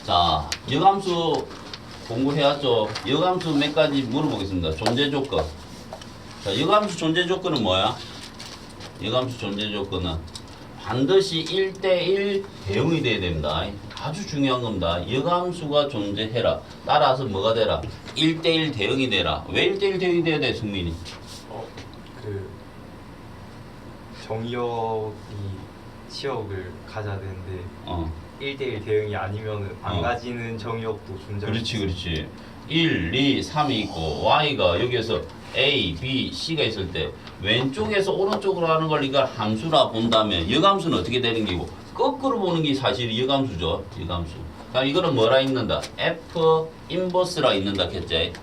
자, 역함수 공부해야죠. 역함수 몇 가지 물어보겠습니다. 존재 조건. 자, 역함수 존재 조건은 뭐야? 역함수 존재 조건은 반드시 1대1 대응이 돼야 됩니다. 아주 중요한 겁니다. 역함수가 존재해라. 따라서 뭐가 되라? 1대1 대응이 되라. 왜 1대1 대응이 돼야 돼, 승민이? 그 정의역이 치역을 가져야 되는데 1대1 대응이 아니면 안 가지는 정의역도 존재할 그렇지, 그렇지. 1, 2, 3이 있고 y가 여기에서 a, b, c가 있을 때 왼쪽에서 오른쪽으로 하는 걸 이걸 함수라 본다면 역함수는 어떻게 되는 게고 거꾸로 보는 게 사실 역함수죠. 역함수. 그럼 이거는 뭐라 읽는다? f 인버스라 읽는다 했지.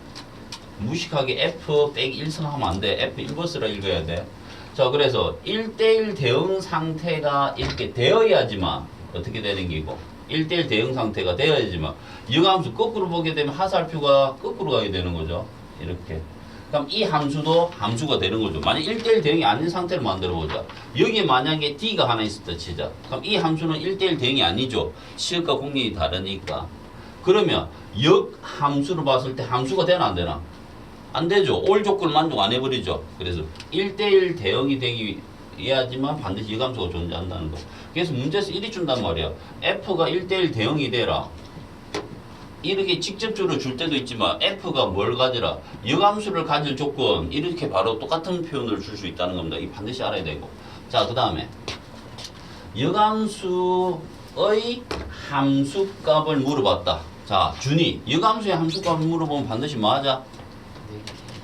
무식하게 f 빼기 1승 하면 안 돼. f 인버스라 읽어야 돼. 자, 그래서 1대1 대응 상태가 이렇게 되어야지만 어떻게 되는 게고 1대1 대응 상태가 되어야지만 역함수 거꾸로 보게 되면 하살표가 거꾸로 가게 되는 거죠. 이렇게. 그럼 이 함수도 함수가 되는 거죠. 만약 1대1 대응이 아닌 상태를 만들어 보자. 여기에 만약에 d가 하나 있었다 치자. 그럼 이 함수는 1대1 대응이 아니죠. 시역과 공역이 다르니까. 그러면 역함수로 봤을 때 함수가 되나 안 되나? 안 되죠. 올 조건을 만족 안 해버리죠. 그래서 1대1 대응이 되기 해야지만 반드시 역함수가 존재한다는 거. 그래서 문제에서 이리 준단 말이야. f가 1대1 대응이 되라. 이렇게 직접적으로 줄 때도 있지만 f가 뭘 가지라? 역함수를 가질 조건 이렇게 바로 똑같은 표현을 줄 수 있다는 겁니다. 이 반드시 알아야 되고. 자, 그 다음에 역함수의 함수값을 물어봤다. 자, 준이 역함수의 함수값을 물어보면 반드시 뭐 하자?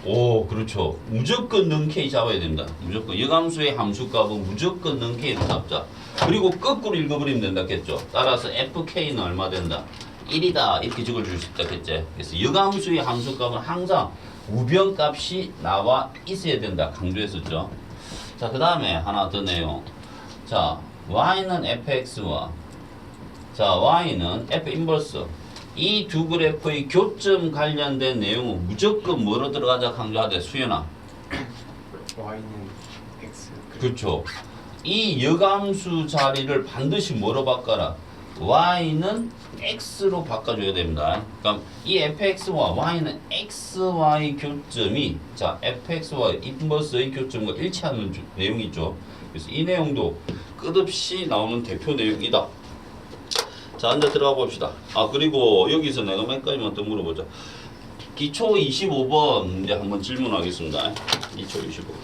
오, 그렇죠. 무조건 는 K 잡아야 됩니다. 무조건 역함수의 함수값은 무조건 는 K로 잡자. 그리고 거꾸로 읽어버리면 된다 했죠. 따라서 FK는 얼마 된다? 1이다 이렇게 적어줄 수 있다 했지. 그래서 역함수의 함수값은 항상 우변값이 나와 있어야 된다 강조했었죠. 자, 그 다음에 하나 더 내용. 자, y는 fx와 자, y는 f 인버스. 이 두 그래프의 교점 관련된 내용은 무조건 뭐로 들어가자 강조하되 수연아. y는 x. 그렇죠. 이 역함수 자리를 반드시 뭐로 바꿔라? y는 x로 바꿔줘야 됩니다. 그럼 이 fx와 y는 xy 교점이 자 fx와 인버스의 교점과 일치하는 내용이 있죠. 그래서 이 내용도 끝없이 나오는 대표 내용이다. 자, 앉아 들어가 봅시다. 아, 그리고 여기서 내가 몇 가지만 더 물어보자. 기초 25번 문제 한번 질문하겠습니다. 기초 25번.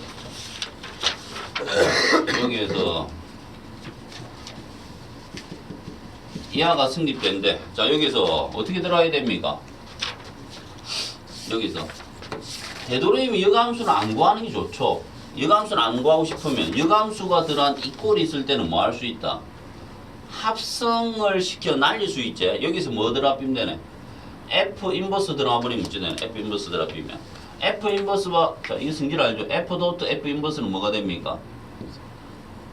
여기에서 이하가 성립된대. 자, 여기서 어떻게 들어가야 됩니까? 여기서 되도록이면 역함수는 안 구하는 게 좋죠. 역함수는 안 구하고 싶으면 역함수가 들어간 이 꼴이 있을 때는 뭐 할 수 있다? 합성을 시켜 날릴 수 있지. 여기서 뭐 드랍이면 되네? F 인버스 들어가 버리면 어찌 되네? F 인버스 드랍이면 F 인버스와 자, 이 성질 알죠? F 도트 F 인버스는 뭐가 됩니까?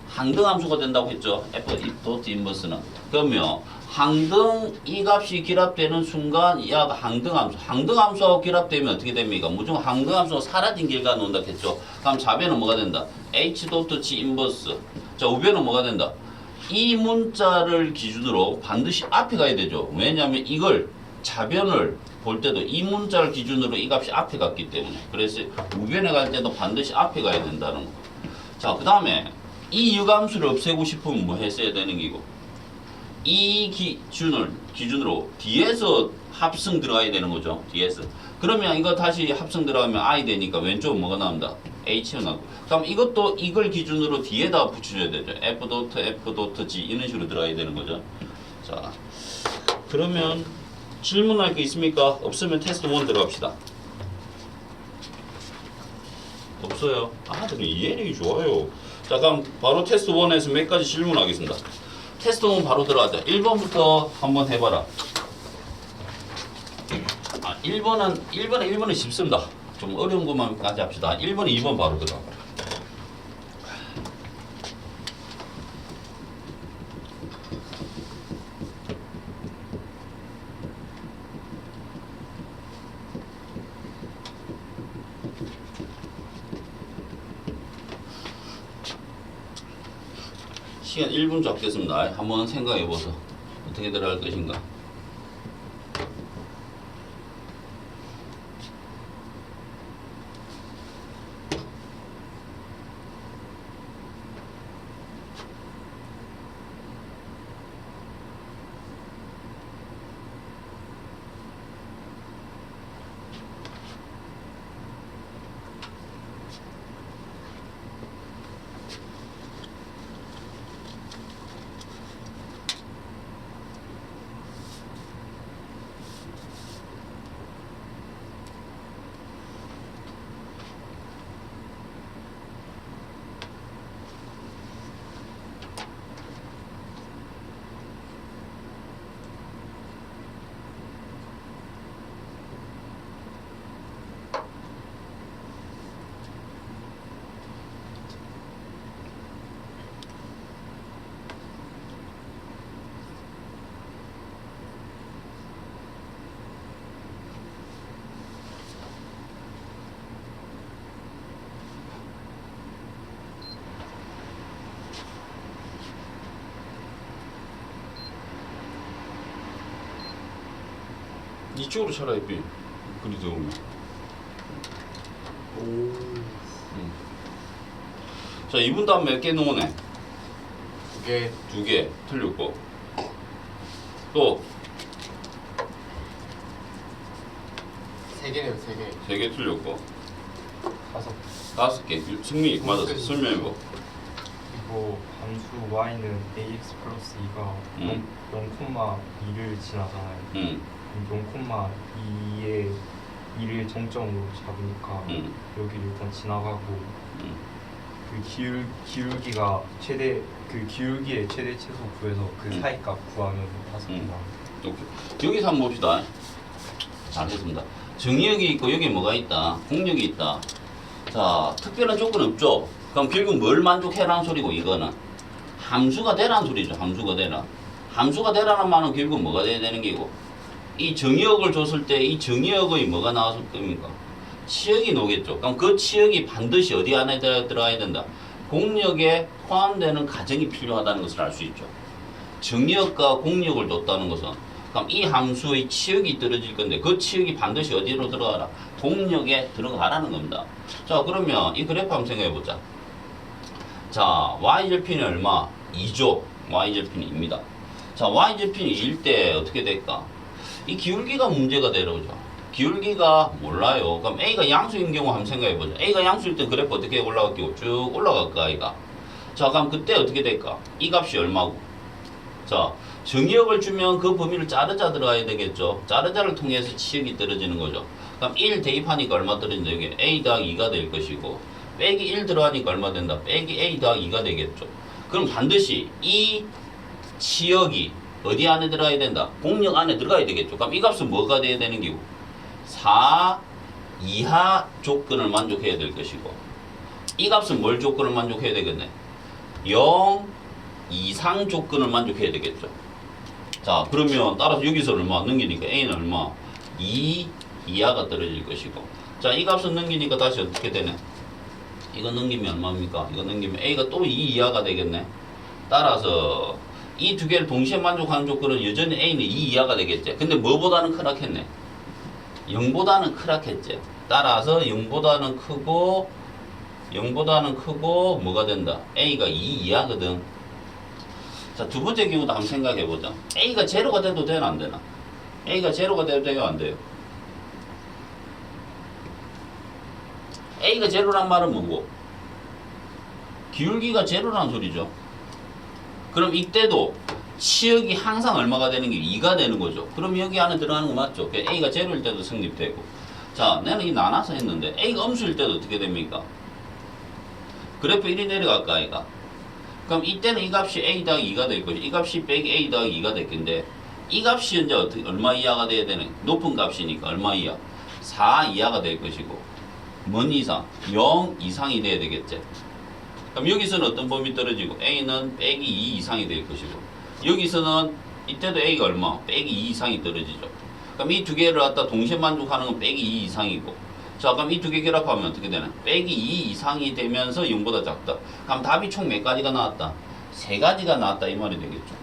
항등 함수가 된다고 했죠. F 도트 인버스는. 그러면 항등 이 값이 결합되는 순간 이하가 항등 함수. 항등 함수하고 결합되면 어떻게 됩니까? 무조건 항등 함수가 사라진 길가 놓는다 했죠. 그럼 좌변은 뭐가 된다? H 도트 G 인버스. 자, 우변은 뭐가 된다? 이 문자를 기준으로 반드시 앞에 가야 되죠. 왜냐하면 이걸 좌변을 볼 때도 이 문자를 기준으로 이 값이 앞에 갔기 때문에. 그래서 우변에 갈 때도 반드시 앞에 가야 된다는 거. 자, 그 다음에 이 역함수를 없애고 싶으면 뭐 했어야 되는 기고 이 기준으로 뒤에서 합성 들어가야 되는 거죠. 뒤에서. 그러면 이거 다시 합성 들어가면 I 되니까 왼쪽은 뭐가 나온다? H가 나고. 그럼 이것도 이걸 기준으로 뒤에다 붙여줘야 되죠. F 도트 F 도트 G 이런 식으로 들어가야 되는 거죠. 자, 그러면 질문할 게 있습니까? 없으면 테스트 1 들어갑시다. 없어요. 아들은 이해력이 좋아요. 자, 그럼 바로 테스트 1에서 몇 가지 질문하겠습니다. 테스트 1 바로 들어가자. 1번부터 한번 해봐라. 아, 1번은 쉽습니다. 좀 어려운 것만까지 합시다. 1번, 2번 바로 들어가봐라. 시간 1분 잡겠습니다. 한번 생각해보소. 어떻게 들어갈 것인가. 이쪽으로 차라리 B. 그리 들어오면. 오. 자, 2분 다음 몇 개 넣으네? 2개. 2개 틀렸고. 또 3개네요, 3개. 3개 틀렸고. 다섯 5개. 승리 맞았어. 설명해봐. 이거 함수 y는 ax 플러스 2가 0,2를 지나잖아요. 0,2에 2를 정점으로 잡으니까 여기를 일단 지나가고 그 기울기가 최대 그 기울기의 최대 최소 구해서 그 사이값 구하면 5개 나와요. 오케이. 여기서 한번 봅시다. 잘했습니다. 정의역이 있고 여기 뭐가 있다? 공역이 있다. 자, 특별한 조건 없죠? 그럼 결국 뭘 만족해라는 소리고 이거는 함수가 되라는 소리죠. 함수가 되라. 함수가 되라는 말은 결국 뭐가 돼야 되는 게고 이 정의역을 줬을 때 이 정의역의 뭐가 나왔을 겁니까? 치역이 나오겠죠. 그럼 그 치역이 반드시 어디 안에 들어가야 된다? 공역에 포함되는 가정이 필요하다는 것을 알 수 있죠. 정의역과 공역을 뒀다는 것은 그럼 이 함수의 치역이 떨어질 건데 그 치역이 반드시 어디로 들어가라? 공역에 들어가라는 겁니다. 자, 그러면 이 그래프 한번 생각해 보자. 자, y절편이 얼마? 2조. y절편이 2입니다. 자, y절편이 2일 때 어떻게 될까? 이 기울기가 문제가 되려오죠. 기울기가 몰라요. 그럼 A가 양수인 경우 한번 생각해 보자. A가 양수일 때 그래프 어떻게 올라갈게요? 쭉 올라갈까, A가? 자, 그럼 그때 어떻게 될까? 이 값이 얼마고? 자, 정의역을 주면 그 범위를 자르자 들어가야 되겠죠. 자르자를 통해서 치역이 떨어지는 거죠. 그럼 1 대입하니까 얼마 떨어진다? 여기 A 더하기 2가 될 것이고 빼기 1 들어가니까 얼마 된다? 빼기 A 더하기 2가 되겠죠. 그럼 반드시 이 치역이 어디 안에 들어가야 된다? 공역 안에 들어가야 되겠죠. 그럼 이 값은 뭐가 돼야 되는 기고? 4 이하 조건을 만족해야 될 것이고 이 값은 뭘 조건을 만족해야 되겠네? 0 이상 조건을 만족해야 되겠죠. 자, 그러면 따라서 여기서 얼마 넘기니까 A는 얼마? 2 이하가 떨어질 것이고 자, 이 값은 넘기니까 다시 어떻게 되네? 이거 넘기면 얼마입니까? 이거 넘기면 A가 또 2 이하가 되겠네. 따라서 이 두 개를 동시에 만족하는 조건은 여전히 A는 2 이하가 되겠지. 근데 뭐보다는 크락했네? 0보다는 크락했지. 따라서 0보다는 크고 뭐가 된다? A가 2 이하거든. 자, 두 번째 경우도 한번 생각해 보자. A가 제로가 돼도 되나 안 되나? A가 제로가 돼도 돼요 안 돼요? A가 제로란 말은 뭐고? 기울기가 제로란 소리죠. 그럼 이때도 치역이 항상 얼마가 되는 게 2가 되는 거죠. 그럼 여기 안에 들어가는 거 맞죠? A가 제로일 때도 성립되고. 자, 나는 이 나눠서 했는데 A가 음수일 때도 어떻게 됩니까? 그래프 1이 내려갈까 A가? 그럼 이때는 이 값이 A 더하기 2가 될 것이고 이 값이 빼기 A 더하기 2가 될 건데 이 값이 이제 어떻게, 얼마 이하가 돼야 되는? 높은 값이니까 얼마 이하? 4 이하가 될 것이고 뭔 이상? 0 이상이 돼야 되겠지. 그럼 여기서는 어떤 범위 떨어지고 A는 빼기 2 이상이 될 것이고 여기서는 이때도 A가 얼마? 빼기 2 이상이 떨어지죠. 그럼 이 두 개를 갖다 동시에 만족하는 건 빼기 2 이상이고 자, 그럼 이 두 개 결합하면 어떻게 되나? 빼기 2 이상이 되면서 0보다 작다. 그럼 답이 총 몇 가지가 나왔다? 3가지가 나왔다 이 말이 되겠죠.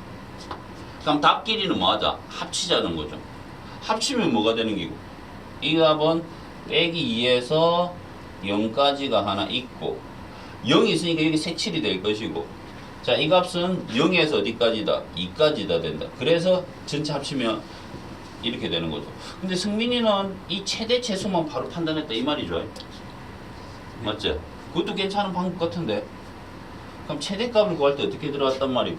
그럼 답끼리는 뭐 하자? 합치자는 거죠. 합치면 뭐가 되는 기고? 이 답은 빼기 2에서 0까지가 하나 있고 0이 있으니까 여기 색칠이 될 것이고 자, 이 값은 0에서 어디까지다? 2까지다 된다. 그래서 전체 합치면 이렇게 되는 거죠. 근데 승민이는 이 최대 최소만 바로 판단했다 이 말이죠. 맞지? 그것도 괜찮은 방법 같은데 그럼 최대값을 구할 때 어떻게 들어갔단 말이고?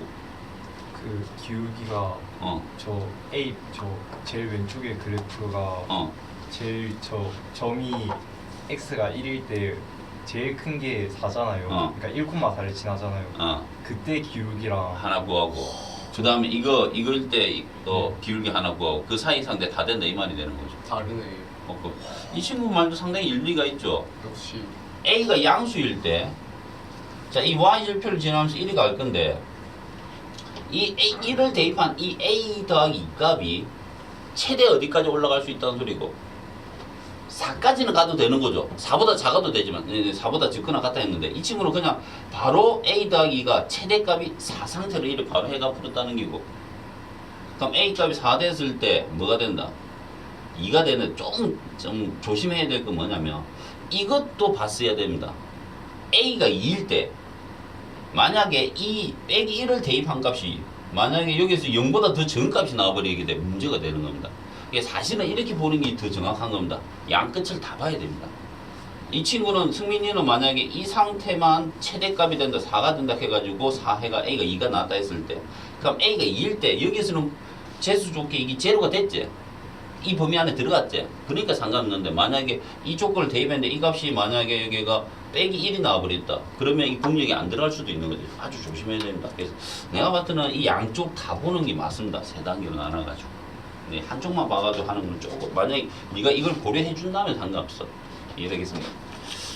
그 기울기가 저 제일 왼쪽에 그래프가 제일 점이 x가 1일 때 제일 큰 게 4잖아요. 그러니까 1,4를 지나잖아요. 그때 기울기랑 하나 구하고 그 다음에 이걸 때 또 기울기 하나 구하고 그 사이 상대 다 된다 이 말이 되는 거죠. 다르네. 이 친구 말도 상당히 일리가 있죠. 역시. A가 양수일 때 자, 이 y절표를 지나면서 1이 갈 건데 이 1을 대입한 이 A 더하기 2 값이 최대 어디까지 올라갈 수 있다는 소리고 4까지는 가도 되는 거죠. 4보다 작아도 되지만 4보다 적거나 같다 했는데 이 친구는 그냥 바로 A 더하기 2가 최대값이 4 상태로 이를 바로 해가 풀었다는 기고 그럼 A 값이 4 됐을 때 뭐가 된다? 2가 되는 좀 조심해야 될 건 뭐냐면 이것도 봤어야 됩니다. A가 2일 때 만약에 이 빼기 1을 대입한 값이 만약에 여기서 0보다 더 적은 값이 나와버리게 되면 문제가 되는 겁니다. 이게 사실은 이렇게 보는 게 더 정확한 겁니다. 양 끝을 다 봐야 됩니다. 이 친구는 승민이는 만약에 이 상태만 최대값이 된다 4가 된다 해가지고 4해가 A가 2가 나왔다 했을 때 그럼 A가 2일 때 여기서는 재수 좋게 이게 제로가 됐지. 이 범위 안에 들어갔지. 그러니까 상관없는데 만약에 이 조건을 대입했는데 이 값이 만약에 여기가 빼기 1이 나와버렸다. 그러면 이 공역이 안 들어갈 수도 있는 거죠. 아주 조심해야 됩니다. 그래서 내가 봤을 때는 이 양쪽 다 보는 게 맞습니다. 세 단계로 나눠가지고. 네, 한쪽만 봐가지고 하는 건 조금 만약에 네가 이걸 고려해 준다면 상관없어. 이해되겠습니다.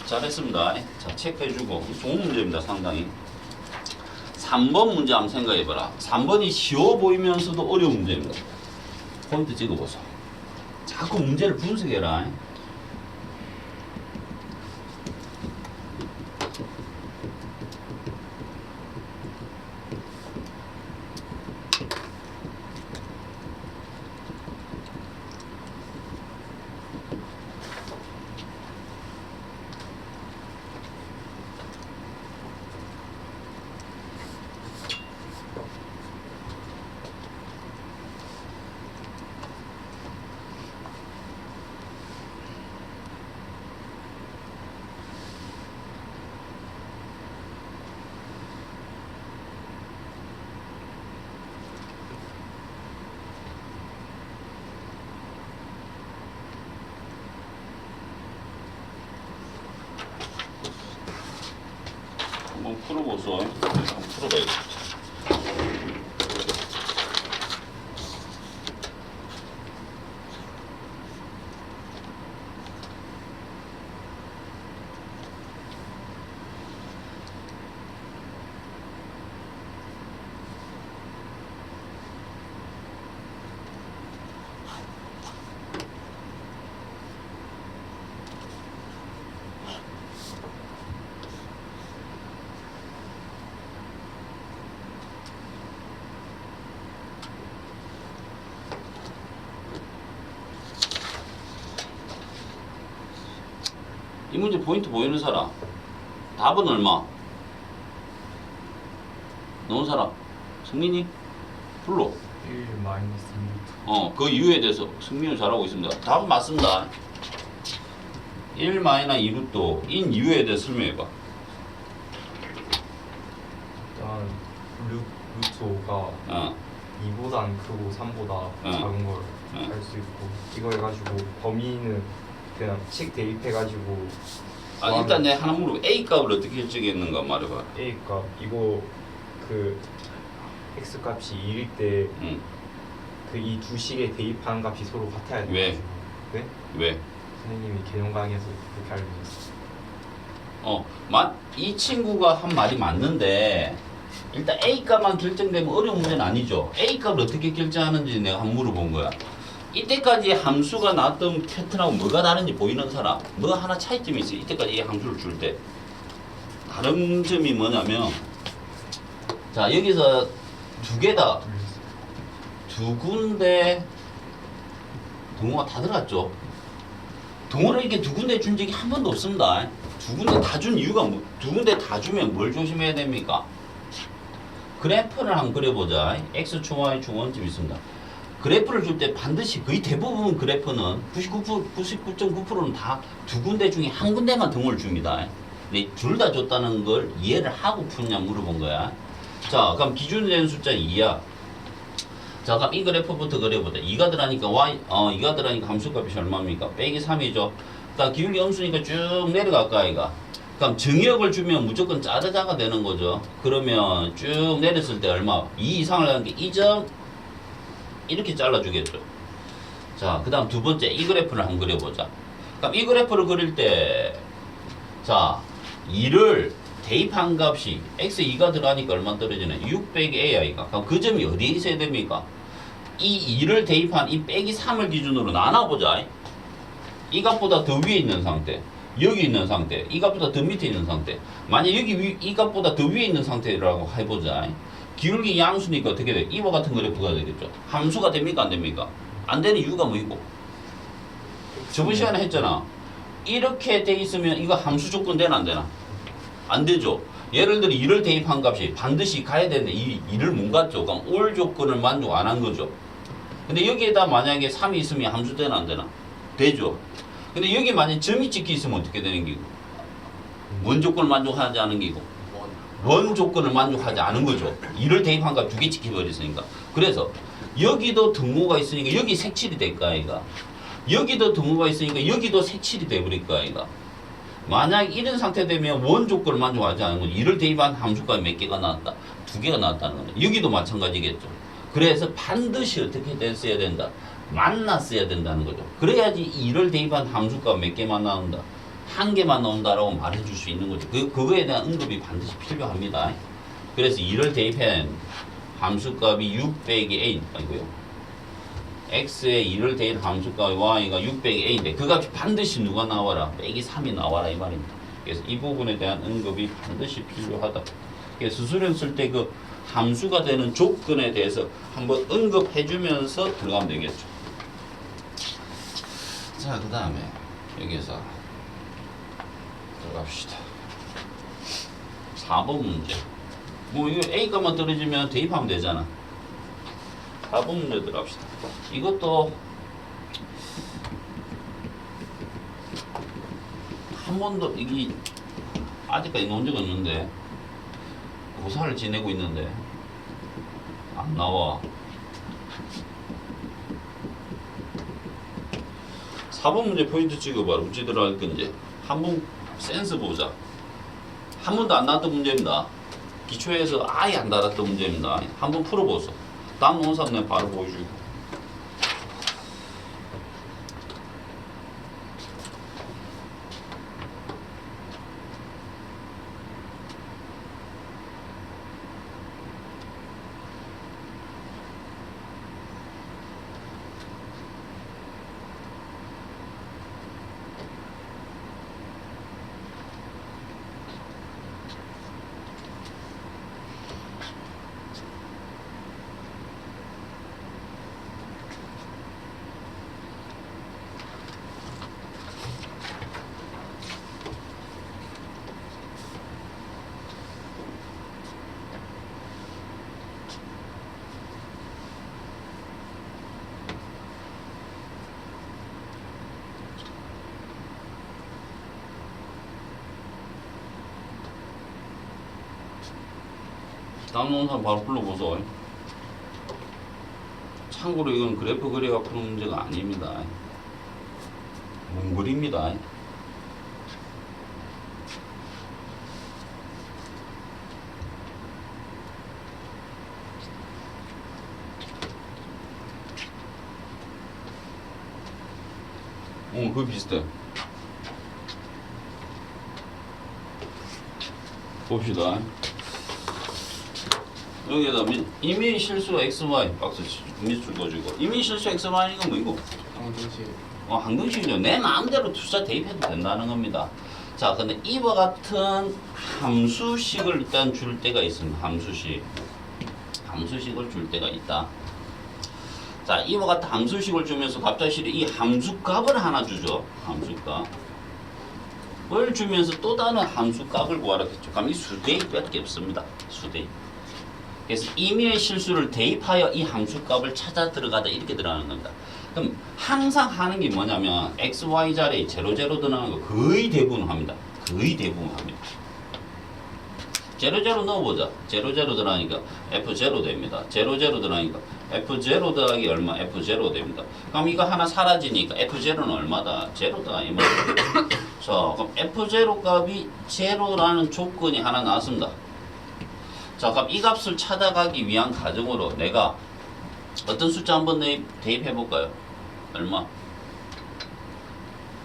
잘했습니다. 자, 체크해주고 좋은 문제입니다. 상당히. 3번 문제 한번 생각해봐라. 3번이 쉬워 보이면서도 어려운 문제입니다. 포인트 찍어보소. 자꾸 문제를 분석해라. 한번 풀어보소. 한번 풀어봐야겠다. 이 문제 포인트 보이는 사람? 답은 얼마? 넣은 사람? 승민이? 불러. 1 마이너스 2. 그 이유에 대해서 승민이 잘하고 있습니다. 답은 맞습니다. 1 마이너스 2루트 인 이유에 대해서 설명해봐. 일단 루트 5가 2보단 크고 3보다 작은 걸 알 수 있고 이거 해가지고 범위는 그냥 식 대입해가지고 일단 내가 하나 물어보. A 값을 어떻게 결정했는가 말해봐. A 값 이거 그 x 값이 2일 때 그 이 두 식에 대입한 값이 서로 같아야 돼요. 왜? 네? 왜? 선생님이 개념 강의에서 그렇게 알려주셨어요. 이 친구가 한 말이 맞는데 일단 A 값만 결정되면 어려운 문제는 아니죠. A 값을 어떻게 결정하는지 내가 한번 물어본 거야. 이때까지 함수가 나왔던 패턴하고 뭐가 다른지 보이는 사람, 뭐 하나 차이점이 있어요. 이때까지 이 함수를 줄 때 다른 점이 뭐냐면 자 여기서 두 개다 두 군데 동호가 다 들어갔죠. 동호를 이렇게 두 군데 준 적이 한 번도 없습니다. 두 군데 다 준 이유가 두 군데 다 주면 뭘 조심해야 됩니까? 그래프를 한번 그려보자. X축, Y축 원점 있습니다. 그래프를 줄 때 반드시 거의 대부분 그래프는 99.9%는 다 두 군데 중에 한 군데만 등호를 줍니다. 근데 둘 다 줬다는 걸 이해를 하고 푸냐 물어본 거야. 자, 그럼 기준이 되는 숫자는 2야. 자, 그럼 이 그래프부터 그려보자. 2가 들어가니까 2가 들어가니까 함수값이 얼마입니까? 빼기 3이죠. 그러니까 기울기 함수니까 쭉 내려갈까, 아이가? 그럼 정의역을 주면 무조건 짜르자가 되는 거죠. 그러면 쭉 내렸을 때 얼마? 2 이상을 하는 게 2점 이렇게 잘라주겠죠. 자, 그 다음 두 번째 이 그래프를 한번 그려보자. 그럼 이 그래프를 그릴 때 자, 2를 대입한 값이 x2가 들어가니까 얼마 떨어지네? 6 빼기 ai가. 그럼 그 점이 어디에 있어야 됩니까? 이 2를 대입한 이 빼기 3을 기준으로 나눠보자. 이 값보다 더 위에 있는 상태, 여기 있는 상태, 이 값보다 더 밑에 있는 상태. 만약 여기 이 값보다 더 위에 있는 상태라고 해보자. 기울기 양수니까 어떻게 돼? 이와 같은 그래프가 되겠죠. 함수가 됩니까? 안 됩니까? 안 되는 이유가 뭐이고? 저번 시간에 했잖아. 이렇게 돼 있으면 이거 함수 조건 되나 안 되나? 안 되죠. 예를 들어 2를 대입한 값이 반드시 가야 되는데 이 2를 못 갔죠. 그럼 올 조건을 만족 안 한 거죠. 근데 여기에다 만약에 3이 있으면 함수 되나 안 되나? 되죠. 근데 여기 만약에 점이 찍혀 있으면 어떻게 되는 기고? 원 조건을 만족하지 않은 기고? 원 조건을 만족하지 않은 거죠. 2를 대입한 값 2개 찍혀버렸으니까. 그래서 여기도 등호가 있으니까 여기 색칠이 될까 아이가? 여기도 등호가 있으니까 여기도 색칠이 돼버릴까 아이가? 만약 이런 상태 되면 원 조건을 만족하지 않은 거죠. 2를 대입한 함수가 몇 개가 나왔다? 2개가 나왔다는 거죠. 여기도 마찬가지겠죠. 그래서 반드시 어떻게 됐어야 된다? 만났어야 된다는 거죠. 그래야지 2를 대입한 함수가 몇 개만 나온다? 한 개만 나온다라고 말해줄 수 있는 거죠. 그거에 대한 언급이 반드시 필요합니다. 그래서 2를 대입한 함수값이 6 빼기 a 아니고요. x에 2를 대입한 함수값이 y가 6 빼기 a인데 그 값이 반드시 누가 나와라? 빼기 3이 나와라 이 말입니다. 그래서 이 부분에 대한 언급이 반드시 필요하다. 그래서 수수령 쓸 때 그 함수가 되는 조건에 대해서 한번 언급해주면서 들어가면 되겠죠. 자, 그 다음에 여기서 들어갑시다. 4번 문제. 뭐 이거 A값만 떨어지면 대입하면 되잖아. 4번 문제 들어갑시다. 이것도 한 번도 이게 아직까지 논 적 없는데 고사를 지내고 있는데 안 나와. 4번 문제 포인트 찍어봐. 어찌 들어갈 건지 한번 센스 보자. 한 번도 안 나왔던 문제입니다. 기초에서 아예 안 나왔던 문제입니다. 한번 풀어보소. 다음 논산 내가 바로 보여주고. 다음 논산 바로 불러보소. 참고로 이건 그래프 그려가 푸는 문제가 아닙니다. 몽글입니다. 그거 비슷해. 봅시다. 여기에다 임의 실수 xy 박스 밑줄 그어주고 임의 실수 xy는 이건 뭐이고? 항등식. 항등식이죠. 내 마음대로 투자 대입해도 된다는 겁니다. 자, 근데 이와 같은 함수식을 일단 줄 때가 있습니다. 함수식을 줄 때가 있다. 자, 이와 같은 함수식을 주면서 갑자기 이 함수값을 하나 주죠. 함수값을 주면서 또 다른 함수값을 구하라 했죠. 그럼 이 수대입밖에 없습니다. 수대입. 그래서 임의의 실수를 대입하여 이 함수값을 찾아 들어가다 이렇게 들어가는 겁니다. 그럼 항상 하는 게 뭐냐면 x, y 자리에 0, 0 들어가는 거 거의 대부분 합니다. 거의 대부분 합니다. 0, 0 넣어보자. 0, 0 들어가니까 f0 됩니다. 0, 0 들어가니까 f0 더하기 얼마? f0 됩니다. 그럼 이거 하나 사라지니까 f0는 얼마다? 0다 이 말이에요. 자, 그럼 f0 값이 0라는 조건이 하나 나왔습니다. 자, 그럼 이 값을 찾아가기 위한 과정으로 내가 어떤 숫자 한번 대입해 볼까요? 얼마?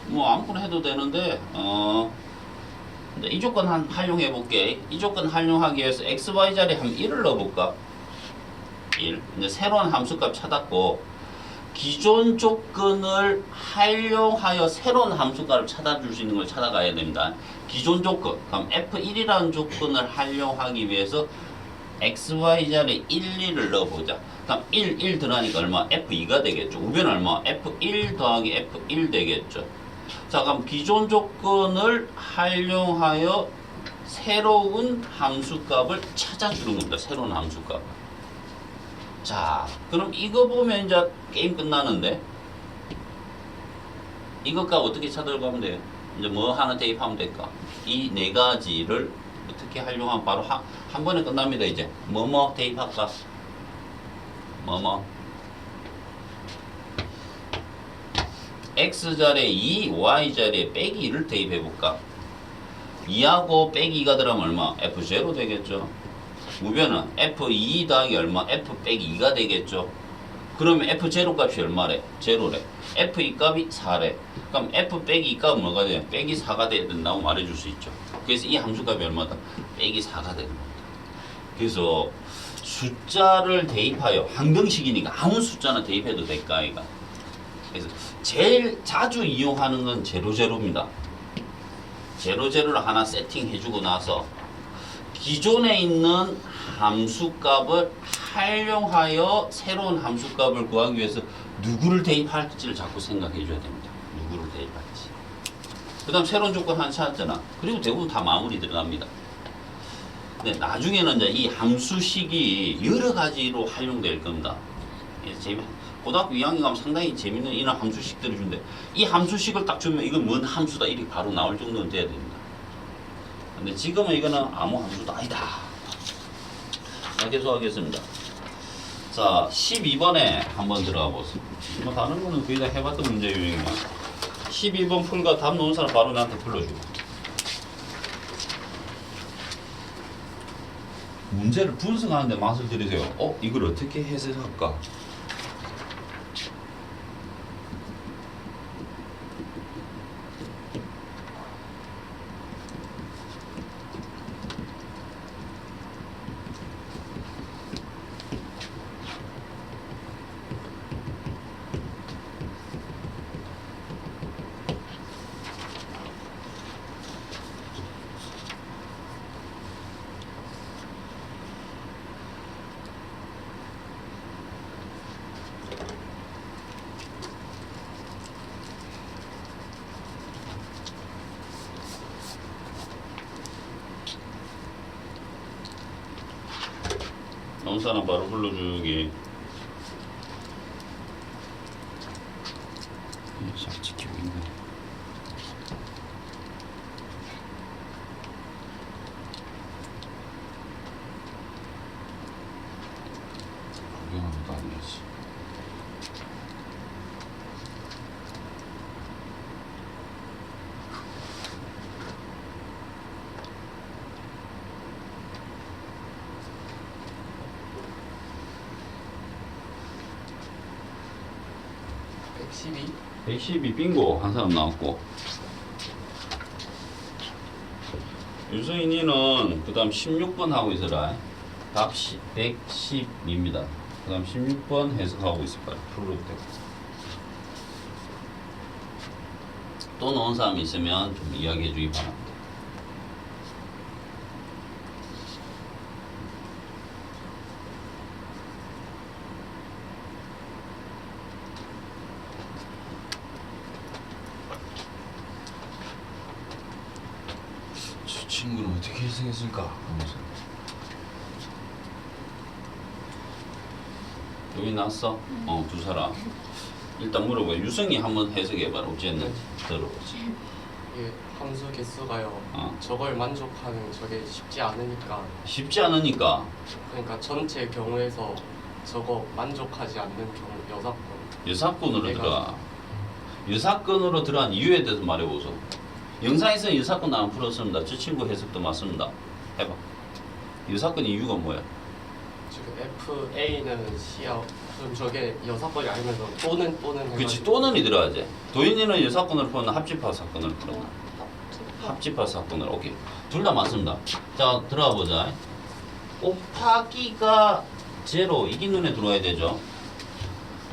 뭐 아무거나 해도 되는데 근데 이 조건 활용해 볼게. 이 조건 활용하기 위해서 x, y 자리에 한 1을 넣어 볼까? 1. 이제 새로운 함수값 찾았고 기존 조건을 활용하여 새로운 함수값을 찾아줄 수 있는 걸 찾아가야 됩니다. 기존 조건, 그럼 f1이라는 조건을 활용하기 위해서 xy 자리에 1, 2를 넣어보자. 그럼 1, 1 들어가니까 얼마? f2가 되겠죠. 우변 얼마? f1 더하기 f1 되겠죠. 자, 그럼 기존 조건을 활용하여 새로운 함수값을 찾아주는 겁니다. 새로운 함수값. 자, 그럼 이거 보면 이제 게임 끝나는데 이것값 어떻게 찾아가면 돼요? 이제 뭐 하나 대입하면 될까? 이 네 가지를 어떻게 활용하면 바로 한 번에 끝납니다. 이제 뭐뭐 대입할까? 뭐뭐 x 자리에 2, y 자리에 빼기 1을 대입해볼까? 2하고 빼기 2가 들어가면 얼마? f0 되겠죠. 우변은 f2 더하기 얼마? f 빼기 2가 되겠죠. 그러면 f0 값이 얼마래? 0래. f2 값이 4래. 그럼 f 빼기 2 값은 뭐가 돼요? 빼기 4가 돼야 된다고 말해줄 수 있죠. 그래서 이 함수값이 얼마다? 빼기 4가 되는 겁니다. 그래서 숫자를 대입하여 항등식이니까 아무 숫자나 대입해도 될까 아이가. 그래서 제일 자주 이용하는 건 제로제로입니다. 제로제로를 하나 세팅해주고 나서 기존에 있는 함수값을 활용하여 새로운 함수값을 구하기 위해서 누구를 대입할지를 자꾸 생각해 줘야 됩니다. 누구를 대입할지. 그 다음 새로운 조건 하나 찾았잖아. 그리고 대부분 다 마무리 들어갑니다. 근데 나중에는 이제 이 함수식이 여러 가지로 활용될 겁니다. 고등학교 2학년 가면 상당히 재밌는 이런 함수식들을 주는데 이 함수식을 딱 주면 이건 뭔 함수다 이렇게 바로 나올 정도는 돼야 됩니다. 근데 지금은 이거는 아무 함수도 아니다. 자, 계속하겠습니다. 자, 12번에 한번 들어가 보세요. 뭐 다른 거는 거의 다 해봤던 문제 유형이야. 12번 풀과 답 놓은 사람 바로 나한테 불러주고. 문제를 분석하는데 맛을 들이세요. 이걸 어떻게 해석할까? 나온 사람 바로 불러주기. 잘 지키고 있네. 구경하고도 안 되지. (112) 112 빙고 한 사람 나왔고 유승인이는 그 다음 16번 하고 있어라. 답 112입니다. 그 다음 16번 해석하고 있을 거야. 풀로 때. 또 넣은 사람이 있으면 좀 이야기해 주기 바랍니다. 저 친구는 어떻게 해석했을까? 하면서. 여기 났어? 두 사람. 일단 물어봐. 유성이 한번 해석해봐라. 어쨌는지 들어보자. 이게 함수 개수가요. 어. 저걸 만족하는 저게 쉽지 않으니까. 쉽지 않으니까 그러니까 전체 경우에서 저거 만족하지 않는 경우 여사건. 여사건으로 내가- 들어가. 여사건으로 들어간 이유에 대해서 말해보소. 영상에서 여사건 안 풀었습니다. 저 친구 해석도 맞습니다. 해봐. 여사건 이유가 뭐야? 지금 FA는 C하고 그럼 저게 여사건이 아니면서 또는 그렇지. 또는이 들어가지. 도인이는 여사건을 풀었나 합집합 사건을 풀었나? 합집합 사건을. 오케이. 둘 다 맞습니다. 자, 들어가 보자. 곱하기가 제로 이게 눈에 들어와야 되죠.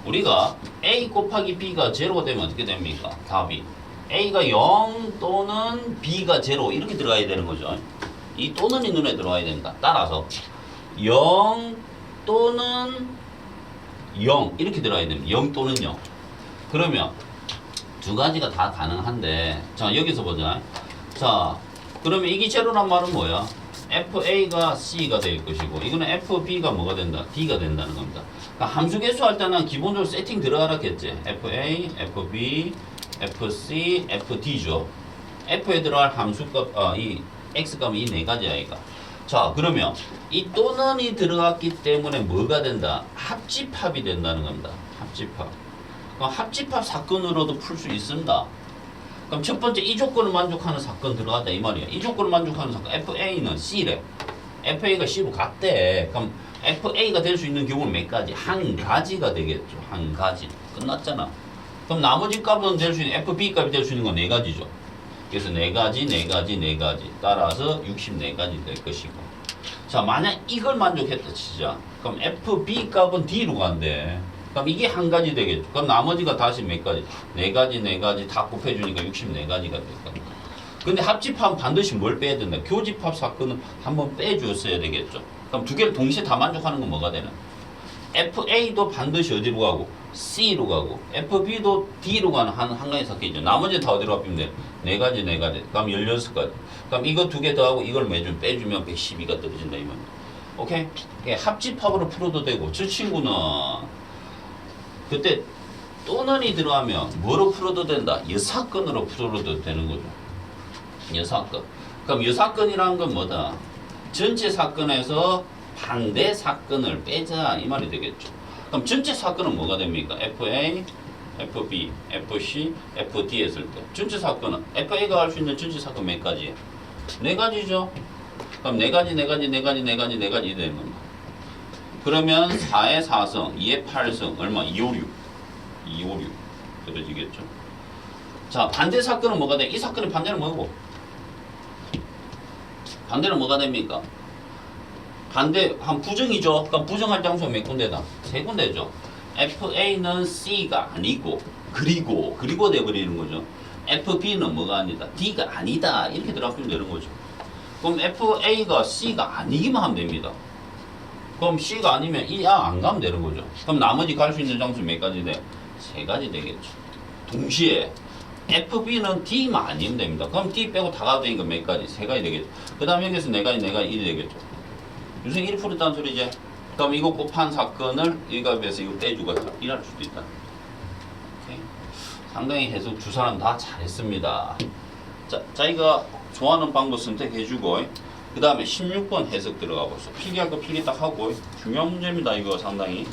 우리가 A 곱하기 B가 제로가 되면 어떻게 됩니까? 답이 A가 0 또는 B가 제로 이렇게 들어가야 되는 거죠. 이 또는이 눈에 들어와야 된다. 따라서 0 또는 0 이렇게 들어가야 됩니다. 0 또는 0. 그러면 두 가지가 다 가능한데 자 여기서 보자. 자 그러면 이게 제로란 말은 뭐야? FA가 C가 될 것이고 이거는 FB가 뭐가 된다? D가 된다는 겁니다. 그러니까 함수 개수할 때는 기본적으로 세팅 들어가라 했지. FA, FB, FC, FD죠. F에 들어갈 함수값, 이 X값은 이 네 가지 아이가. 자 그러면 이 또는이 들어갔기 때문에 뭐가 된다? 합집합이 된다는 겁니다. 합집합. 그럼 합집합 사건으로도 풀 수 있습니다. 그럼 첫 번째 이 조건을 만족하는 사건 들어갔다 이 말이야. 이 조건을 만족하는 사건 FA는 C래. FA가 C로 갔대. 그럼 FA가 될 수 있는 경우는 몇 가지? 한 가지가 되겠죠. 한 가지. 끝났잖아. 그럼 나머지 값은 될 수 있는 FB 값이 될 수 있는 건 네 가지죠. 그래서 네 가지, 네 가지, 네 가지. 따라서 64가지 될 것이고. 자, 만약 이걸 만족했다 치자. 그럼 FB 값은 D로 간대. 그럼 이게 한 가지 되겠죠. 그럼 나머지가 다시 몇 가지? 네 가지, 네 가지 다 곱해주니까 64가지가 될 거야. 근데 합집합은 반드시 뭘 빼야 된다? 교집합 사건은 한번 빼주었어야 되겠죠. 그럼 두 개를 동시에 다 만족하는 건 뭐가 되나? FA도 반드시 어디로 가고? C로 가고 FB도 D로 가는 한 가지 사건이죠. 나머지 다 어디로 가면 돼? 네 가지, 네 가지. 그럼 16가지. 그럼 이거 두 개 더하고 이걸 매주 빼주면 112가 떨어진다 이 말이야. 오케이? 합집합으로 풀어도 되고 저 친구는 그때 또는이 들어가면 뭐로 풀어도 된다? 여사건으로 풀어도 되는 거죠. 여사건. 그럼 여사건이라는 건 뭐다? 전체 사건에서 반대 사건을 빼자 이 말이 되겠죠. 그럼 전체 사건은 뭐가 됩니까? FA, FB, FC, FD 했을 때 전체 사건은 FA가 할 수 있는 전체 사건 몇 가지예요? 네 가지죠. 그럼 네 가지, 네 가지, 네 가지, 네 가지, 네 가지 되는 겁니다. 그러면 4의 4성, 2의 8성 얼마? 256. 256 그려지겠죠. 자 반대 사건은 뭐가 돼? 이 사건의 반대는 뭐고? 반대는 뭐가 됩니까? 반대 한 부정이죠. 그럼 부정할 장소가 몇 군데다? 세 군데죠. FA는 C가 아니고 그리고 돼버리는 거죠. FB는 뭐가 아니다? D가 아니다. 이렇게 들어가면 되는 거죠. 그럼 FA가 C가 아니기만 하면 됩니다. 그럼 C가 아니면 이 안 가면 되는 거죠. 그럼 나머지 갈 수 있는 장소 몇 가지 돼? 세 가지 되겠죠. 동시에 FB는 D만 아니면 됩니다. 그럼 D 빼고 다 가도 되니까 몇 가지? 세 가지 되겠죠. 그 다음 여기서 네 가지, 네 가지 1이 되겠죠. 유승 1 풀었다는 소리지? 그럼 이거 곱한 사건을 이 값에서 이거 빼주고 일할 수도 있다. 오케이. 상당히 해석 두 사람 다 잘했습니다. 자, 자기가 좋아하는 방법 선택해주고 그 다음에 16번 해석 들어가 보소. 필기할 거 필기 딱 하고 중요한 문제입니다. 이거 상당히.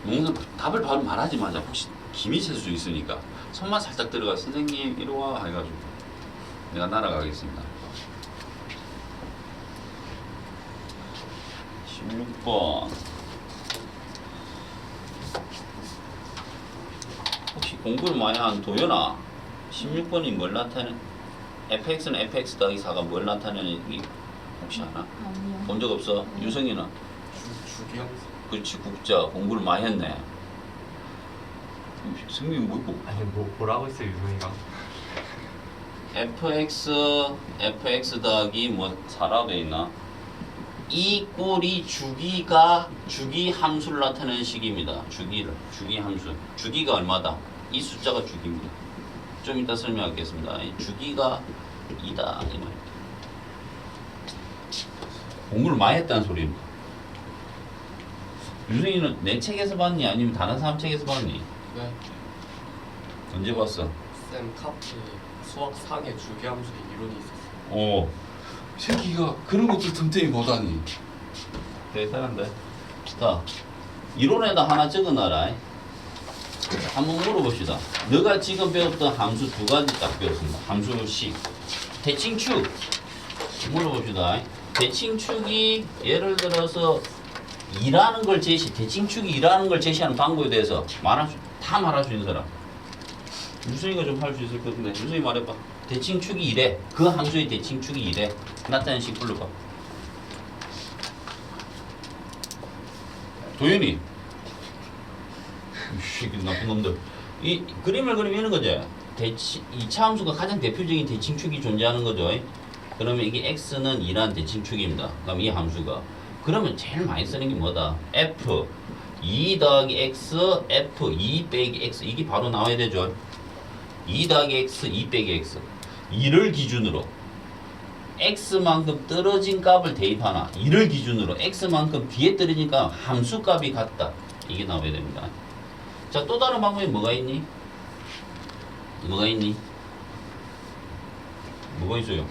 농사 답을 바로 말하지 마자. 혹시 김이 셀 수 있으니까 손만 살짝 들어가. 선생님 이리 와 해가지고 내가 날아가겠습니다. 16번 혹시 공부를 많이 한 도연아 16번이 뭘 나타내는 fx는 fx 더하기 4가 뭘 나타내는지 혹시 아나? 아니요. 본 적 없어? 유성이는? 주기형사. 그렇지 국자 공부를 많이 했네. 승민이 뭐고? 아니 뭐라고 했어요 유성이가? fx 더하기 뭐 4라고 돼 있나? 이 꼴이 주기 함수를 나타내는 식입니다. 주기 함수. 주기가 얼마다? 이 숫자가 주기입니다. 좀 이따 설명하겠습니다. 이 주기가 2다 이 말입니다. 공부를 많이 했다는 소리입니다. 유승이는 내 책에서 봤니? 아니면 다른 사람 책에서 봤니? 네. 언제 봤어? 쌤 카피 수학 4개 주기함수의 이론이 있었어요. 오, 새끼가 그런 것도 틈틈이 보다니. 대단한데. 자, 이론에다 하나 적어놔라. 한번 물어봅시다. 너가 지금 배웠던 함수 두 가지 딱 배웠습니다. 함수식. 대칭축. 물어봅시다. 대칭축이 예를 들어서 대칭축이 2라는 걸 제시하는 방법에 대해서 다 말할 수 있는 사람. 유승이가 좀 할 수 있을 것 같은데. 유승이 말해봐. 대칭축이 이래. 그 함수의 대칭축이 이래. 나타내는 식 불러봐. 도현이. 이 새끼 나쁜 놈들. 이 그림을 그리면 거죠. 이차 함수가 가장 대표적인 대칭축이 존재하는 거죠. 그러면 이게 x는 2란 대칭축입니다. 그럼 이 함수가 그러면 제일 많이 쓰는 게 뭐다? f 2 더하기 x f 2 빼기 x 이게 바로 나와야 되죠. 2 더하기 x 2 빼기 x 2를 기준으로 x만큼 떨어진 값을 대입하나 2를 기준으로 x만큼 뒤에 떨어진 값 함수값이 같다. 이게 나와야 됩니다. 자, 또 다른 방법이 뭐가 있니? 뭐가 있니? 뭐가 있어요?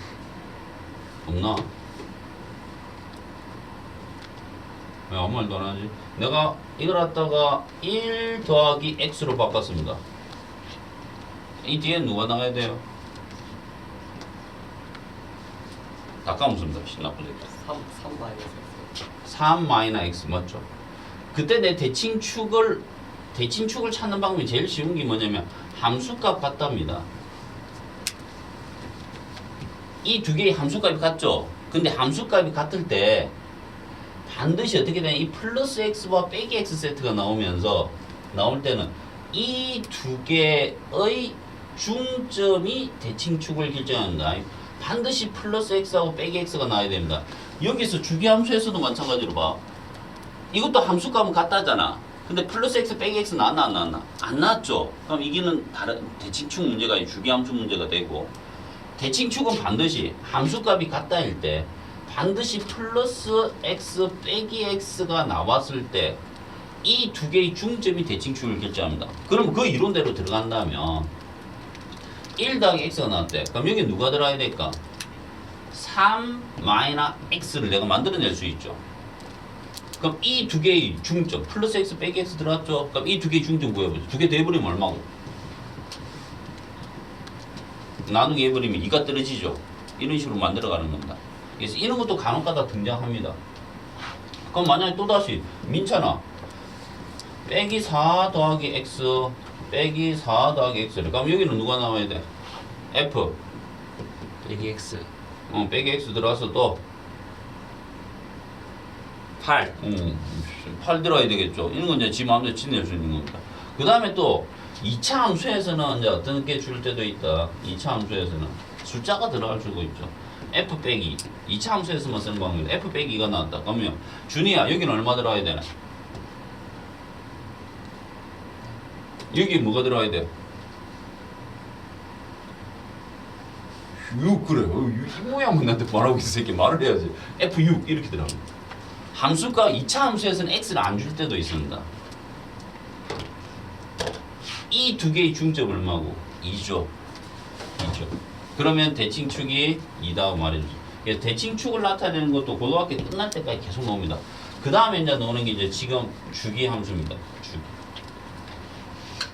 없나? 왜 아무 말도 안 하지? 내가 이걸 갖다가 1 더하기 x로 바꿨습니다. 이 뒤에 누가 나와야 돼요? 다 까먹습니다. 나쁜 새끼. 3 마이너스 x. 3 마이너스 x 맞죠? 그때 내 대칭축을 찾는 방법이 제일 쉬운 게 뭐냐면 함수값 같답니다. 이 두 개의 함수값이 같죠? 근데 함수값이 같을 때 반드시 어떻게 되냐? 이 플러스 x와 빼기 x 세트가 나올 때는 이 두 개의 중점이 대칭축을 결정한다. 반드시 플러스 x하고 빼기 x가 나와야 됩니다. 여기서 주기함수에서도 마찬가지로 봐. 이것도 함수값은 같다잖아. 근데 플러스 x 빼기 x 나왔나 안 나왔나? 안 나왔죠. 그럼 이기는 다른 대칭축 문제가 아니고 주기함수 문제가 되고, 대칭축은 반드시 함수값이 같다일 때 반드시 플러스 x 빼기 x가 나왔을 때 이 두 개의 중점이 대칭축을 결정합니다. 그럼 그 이론대로 들어간다면 1 더하기 x가 나왔대. 그럼 여기 누가 들어가야 될까? 3 마이너스 x를 내가 만들어낼 수 있죠. 그럼 이 두 개의 중점 플러스 x 빼기 x 들어갔죠. 그럼 이 두 개의 중점 구해보죠. 두 개 더해버리면 얼마고? 나누기 해버리면 2가 떨어지죠. 이런 식으로 만들어가는 겁니다. 그래서 이런 것도 간혹가다 등장합니다. 그럼 만약에 또다시 민찬아 빼기 4 더하기 x 빼기 4 더하기 x를 그럼 여기는 누가 나와야 돼? f 빼기 x 빼기 x 들어가서 또 8 8 들어야 되겠죠. 이런 건 이제 지 마음대로 지낼 수 있는 겁니다. 그 다음에 또 2차 함수에서는 이제 어떤 게 줄 때도 있다. 2차 함수에서는 숫자가 들어갈 수도 있죠. f 빼기 2차 함수에서만 쓰는 방법입니다. f 빼기 2가 나왔다. 그러면 준이야 여기는 얼마 들어가야 되나? 여기 뭐가 들어가야 돼? 6 그래. 이 모양은 나한테 말하고 있어. 새끼 말을 해야지. f6 이렇게 들어갑니다. 함수가 2차 함수에서는 x를 안 줄 때도 있습니다. 이 두 개의 중점 얼마고? 2죠. 2죠. 그러면 대칭축이 2다고 말해주죠. 그래서 대칭축을 나타내는 것도 고등학교 끝날 때까지 계속 나옵니다. 그 다음에 이제 나오는 게 이제 지금 주기 함수입니다. 주기.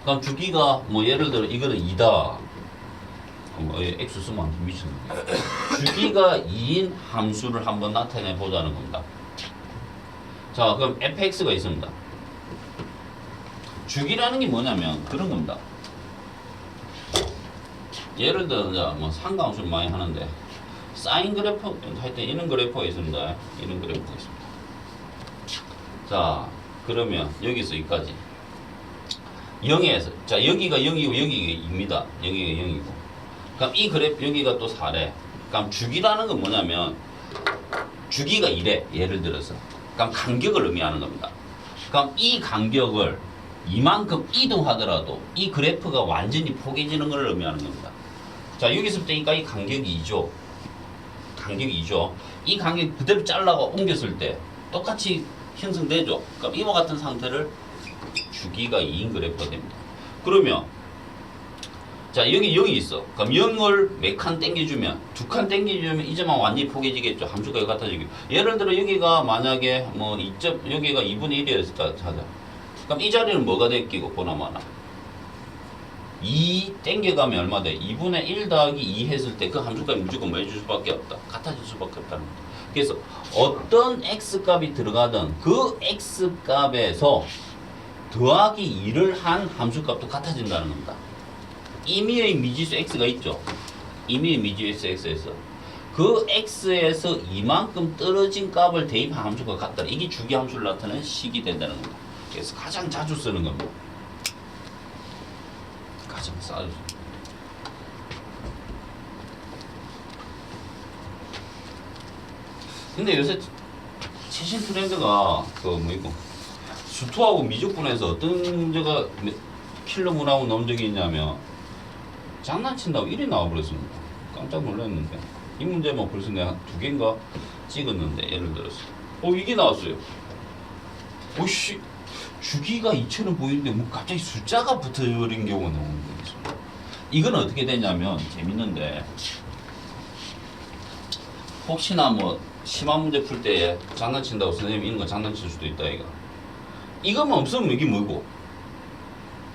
그럼 주기가 뭐 예를 들어 이거는 2다. x 쓰면 안 미치는 거예요. 주기가 2인 함수를 한번 나타내 보자는 겁니다. 자, 그럼 fx가 있습니다. 주기라는 게 뭐냐면 그런 겁니다. 예를 들어 뭐 상가함수를 많이 하는데 사인 그래프 할 때 이런 그래프가 있습니다. 이런 그래프가 있습니다. 자, 그러면 여기서 여기까지 0에서 자 여기가 0이고 여기가 2입니다. 여기가 0이고 그럼 이 그래프 여기가 또 4래. 그럼 주기라는 건 뭐냐면 주기가 2래. 예를 들어서 그럼 간격을 의미하는 겁니다. 그럼 이 간격을 이만큼 이동하더라도 이 그래프가 완전히 포개지는 걸 의미하는 겁니다. 자, 여기서부터 이 간격이 2죠. 간격이 2죠. 이 간격 그대로 잘라가 옮겼을 때 똑같이 형성되죠. 그럼 이와 같은 상태를 주기가 2인 그래프가 됩니다. 그러면 자, 여기 0이 있어. 그럼 0을 몇 칸 땡겨주면 2칸 땡겨주면 이 점은 완전히 포개지겠죠. 함수가 같아지고. 예를 들어 여기가 만약에 뭐 2점 여기가 2분의 1이었을까 하자. 그럼 이 자리는 뭐가 됐기고 보나마나 2 땡겨가면 얼마 돼? 2분의 1 더하기 2 했을 때 그 함수값이 무조건 뭐 해줄 수밖에 없다. 같아질 수밖에 없다는 거죠. 그래서 어떤 x값이 들어가든 그 x값에서 더하기 2를 한 함수값도 같아진다는 겁니다. 임의의 미지수 x가 있죠. 임의의 미지수 x에서 그 x에서 이만큼 떨어진 값을 대입한 함수가 같다. 이게 주기 함수를 나타내는 식이 된다는 겁니다. 그래서 가장 자주 쓰는 겁니다. 가장 싸죠. 근데 요새 최신 트렌드가 그 뭐이고 수투하고 미적분에서 어떤 문제가 킬러 문하고 나온 적이 있냐면 장난친다고 일이 나와버렸습니다. 깜짝 놀랐는데 이 문제만 벌써 내가 2개인가 찍었는데 예를 들어서 이게 나왔어요. 오씨 주기가 2,000원 보이는데 뭐 갑자기 숫자가 붙어버린 경우가 나오는 거죠. 이건 어떻게 되냐면 재밌는데 혹시나 뭐 심한 문제 풀 때 장난친다고 선생님이 이런 거 장난칠 수도 있다 이거. 이것만 없으면 이게 뭐고?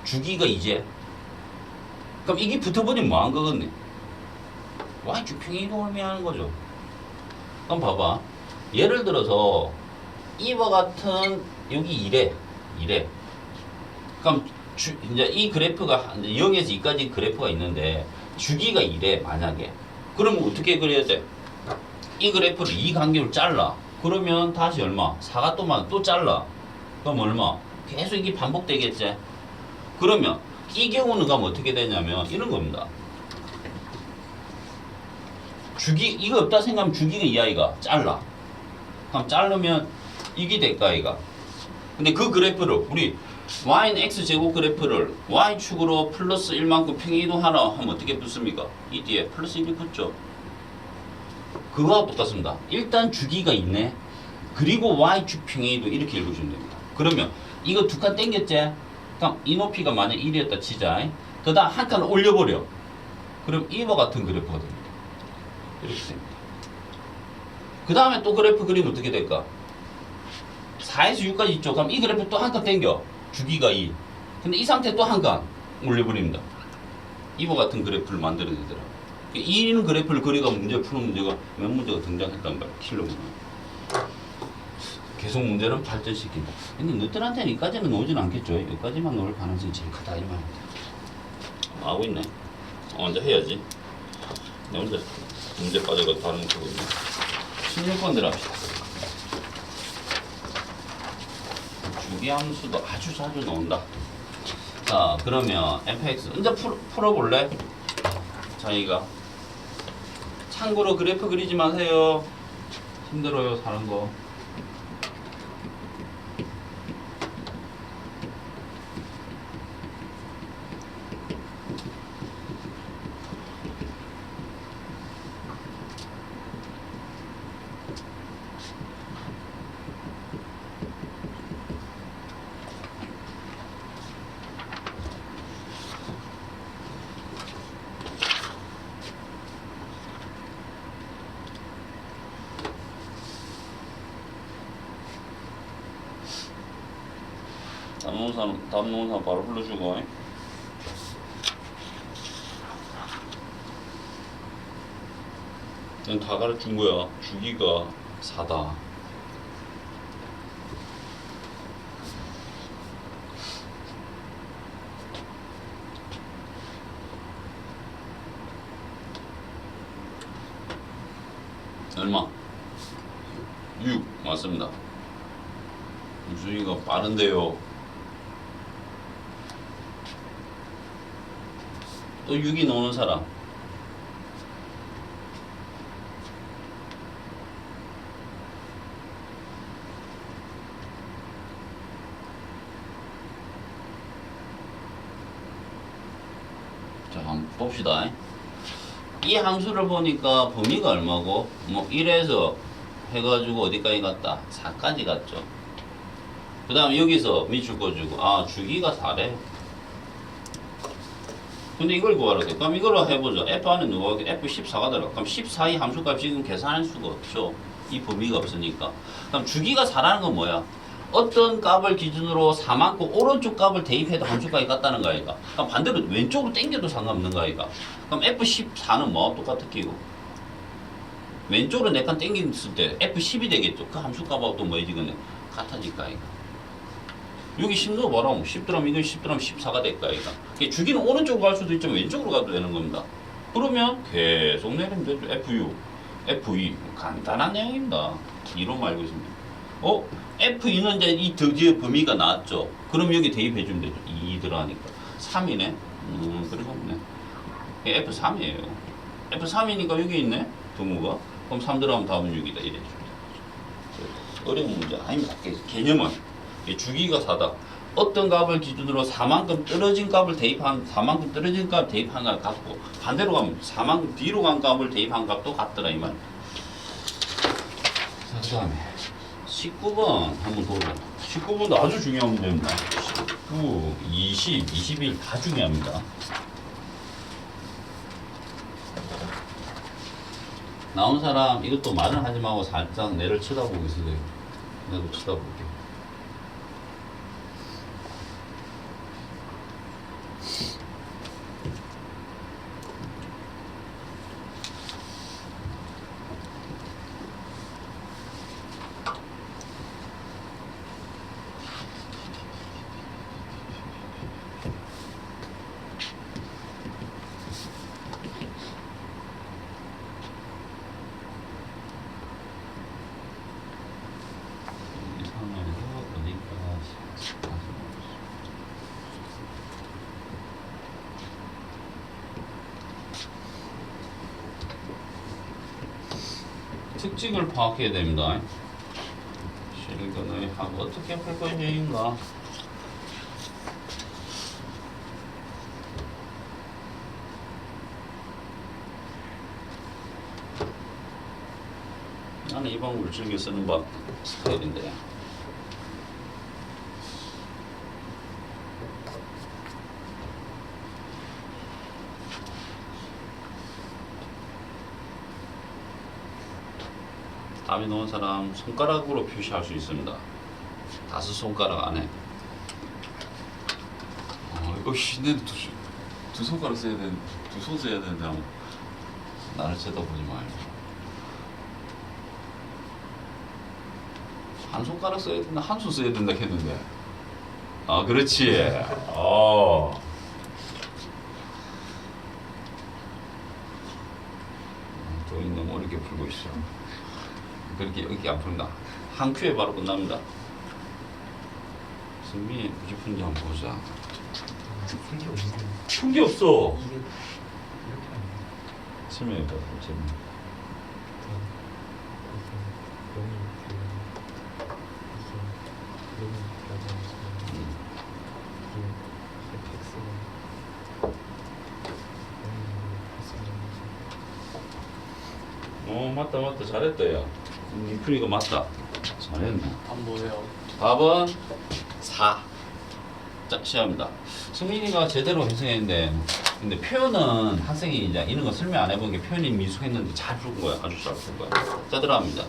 주기가 이제 그럼 이게 붙어버리면 뭐한 거겠네? y축 평행이동을 의미하는 거죠. 그럼 봐봐. 예를 들어서 이와 같은 여기 이래. 그럼 이제 이 그래프가 이제 0에서 2까지 그래프가 있는데 주기가 이래 만약에. 그러면 어떻게 그려야 돼? 이 그래프를 이 간격을 잘라. 그러면 다시 얼마? 4가 또 잘라. 그럼 얼마? 계속 이게 반복되겠지? 그러면 이 경우는 그럼 어떻게 되냐면 이런 겁니다. 이거 없다 생각하면 주기가 이 아이가 잘라. 그럼 자르면 이게 될까 아이가. 근데 그 그래프를 우리 y는 x제곱 그래프를 y축으로 플러스 1만큼 평행이동하라 하면 어떻게 붙습니까? 이 뒤에 플러스 1이 붙죠. 그거하고 똑같습니다. 일단 주기가 있네. 그리고 y축 평행이동 이렇게 읽어주면 됩니다. 그러면 이거 2칸 땡겼지? 그럼 이 높이가 만약 1이었다 치자. 그 다음 한 칸을 올려버려. 그럼 이와 같은 그래프가 됩니다. 이렇게 됩니다. 그 다음에 또 그래프 그리면 어떻게 될까? 4에서 6까지 있죠. 그럼 이 그래프 또 한 칸 땡겨. 주기가 2. 근데 이 상태 또 한 칸 올려버립니다. 이와 같은 그래프를 만들어내더라. 이 그래프를 그리가 문제 푸는 문제가 몇 문제가 등장했단 말이야. 킬로그램. 계속 문제는 발전시킨다. 근데 너희들한테는 여기까지는 나오진 않겠죠. 여기까지만 나올 가능성이 제일 크다 이 말입니다. 하고 있네. 먼저 해야지. 내 혼자 문제 빠져가 다른 거 보고 있네. 16번 들어갑시다. 주기함수도 아주 자주 나온다. 자, 그러면 fx 이제 풀어볼래? 자기가 참고로 그래프 그리지 마세요. 힘들어요 사는 거. 담노사 바로 불러주고. 넌 다 가르친 거야. 주기가 4다. 얼마? 6 맞습니다. 유준이가 빠른데요. 또 6이 나오는 사람. 자, 한번 봅시다. 이 함수를 보니까 범위가 얼마고? 뭐 1에서 해가지고 어디까지 갔다? 4까지 갔죠. 그 다음 여기서 밑줄 꺼주고 주기가 4래. 근데 이걸 구하라 돼. 그럼 이걸로 해보죠. F 안에 누가 F14가 들어가. 그럼 14이 함수값 지금 계산할 수가 없죠. 이 범위가 없으니까. 그럼 주기가 4라는 건 뭐야? 어떤 값을 기준으로 4만큼 오른쪽 값을 대입해도 함수값이 같다는 거 아이가? 그럼 반대로 왼쪽으로 당겨도 상관없는 거 아이가? 그럼 F14는 뭐하고 똑같은 끼고? 왼쪽으로 4칸 당겼을 때 F10이 되겠죠. 그 함수값하고 또 뭐지 이거는 같아질 거 아이가? 여기 10 넣어봐라. 10 들어가면 이건 10 들어가면 14가 될까 아이가? 주기는 오른쪽으로 갈 수도 있지만 왼쪽으로 가도 되는 겁니다. 그러면 계속 내리면 되죠. F6, F2 간단한 내용입니다. 이론 알고 있습니다. F2는 이제 이 뒤에 범위가 나왔죠. 그럼 여기 대입해주면 되죠. 2 들어가니까 3이네. 그리고 없네. F3이에요. F3이니까 여기 있네. 등호가. 그럼 3 들어가면 답은 6이다. 이래 줍니다. 어려운 문제 아닙니다. 개념은 주기가 4다. 어떤 값을 기준으로 4만큼 떨어진 값을 대입한 4만큼 떨어진 값 대입한 값 같고 반대로 가면 4만큼 뒤로 간 값을 대입한 값도 같더라 이 말. 자, 그다음에 19번 한번 보자. 19번도 아주 중요한 문제입니다. 19, 20, 21 다 중요합니다. 나온 사람 이것도 말은 하지 말고 살짝 내를 쳐다보겠어요. 나도 쳐다볼게. 특징을 파악해야 됩니다. 실근의 합 어떻게 풀 것인가? 나는 이 방법을 즐겨 쓰는 스타일인데. 답이 나온 사람 손가락으로 표시할 수 있습니다. 5 손가락 안에. 이거 내는 두 손가락 써야 되는, 두 손 써야 되는데 한번 나를 쳐다보지 말고. 한 손가락 써야 된다, 한 손 써야 된다 했는데. 그렇지. 좀 너무 어렵게 풀고 있어. 그렇게 어렵게 안 푼다. 한 큐에 바로 끝납니다. 승민이 무지 푼지 한번 보자. 푼게 없는데. 푼 게 없어. 이게 이렇게 하면 설명해봐. 맞다 잘했다 야. 니 풀이가 맞다. 잘했네. 안 보여요. 답은 4. 자 시작합니다. 승민이가 제대로 해석했는데 근데 표현은 학생이 이제 이런 거 설명 안 해본 게 표현이 미숙했는데 잘 풀은 거야. 아주 잘 풀은 거야. 자 들어갑니다.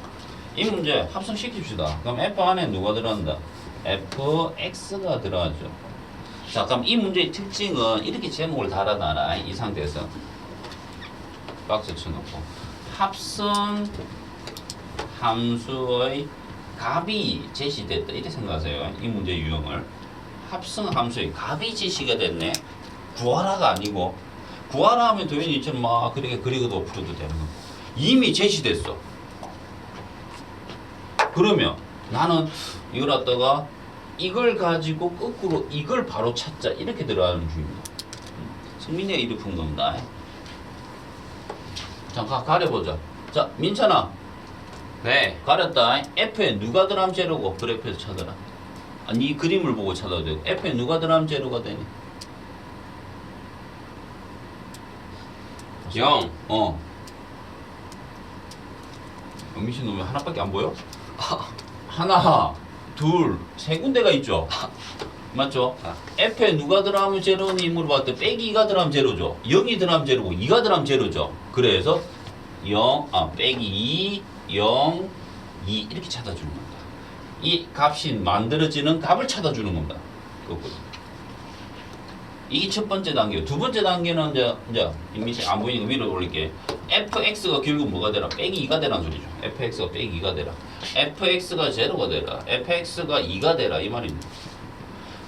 이 문제 합성시킵시다. 그럼 F 안에 누가 들어간다? fx가 들어가죠. 자 그럼 이 문제의 특징은 이렇게 제목을 달아놔라. 이 상태에서 박스 쳐놓고 합성 함수의 값이 제시됐다 이렇게 생각하세요. 이 문제 유형을 합성 함수의 값이 제시가 됐네. 구하라가 아니고 구하라 하면 도현이 이처럼 막 그렇게 그리고도 풀어도 되는 거. 이미 제시됐어. 그러면 나는 이걸 갖다가 이걸 가지고 거꾸로 이걸 바로 찾자 이렇게 들어가는 중입니다. 승민이가 이렇게 푼 겁니다. 잠깐 가려보자. 자 민찬아. 네. 가렸다. F에 누가 들어가면 제로고 그래프에서 찾아라. 네 그림을 보고 찾아도 되고 F에 누가 들어가면 제로가 되니? 0. 영민씨 너 왜 하나밖에 안 보여? 하나, 둘, 세 군데가 있죠? 맞죠? F에 누가 들어가면 제로니 물어봤을 때 빼기 2가 들어가면 제로죠. 0이 들어가면 제로고 2가 들어가면 제로죠. 그래서 빼기 2, 0, 2 이렇게 찾아주는 겁니다. 이 값이 만들어지는 값을 찾아주는 겁니다. 거꾸로. 이게 첫 번째 단계고 두 번째 단계는 이제 밑에 안 보이니까 위로 올릴게. fx가 결국 뭐가 되라? 빼기 2가 되라는 소리죠. fx가 빼기 2가 되라. fx가 제로가 되라. fx가 2가 되라 이 말입니다.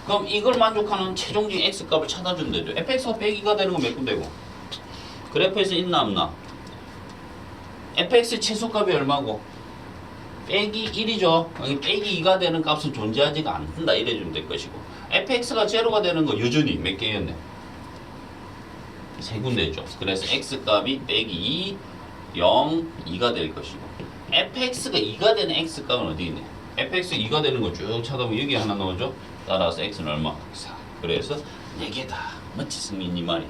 그럼 이걸 만족하는 최종적인 x 값을 찾아주면 되죠. fx가 빼기 2가 되는 건 몇 군데고? 그래프에서 있나 없나? fx 최소값이 얼마고? 빼기 1이죠. 빼기 2가 되는 값은 존재하지가 않는다 이래주면 될 것이고 fx가 제로가 되는 거 여전히 몇 개였네? 세 군데 있죠. 그래서 x값이 빼기 2, 0, 2가 될 것이고 fx가 2가 되는 x값은 어디 있네? fx 2가 되는 거 쭉 찾아보면 여기 하나 나오죠. 따라서 x는 얼마? 4. 그래서 4개다. 맞지 승민이 말이?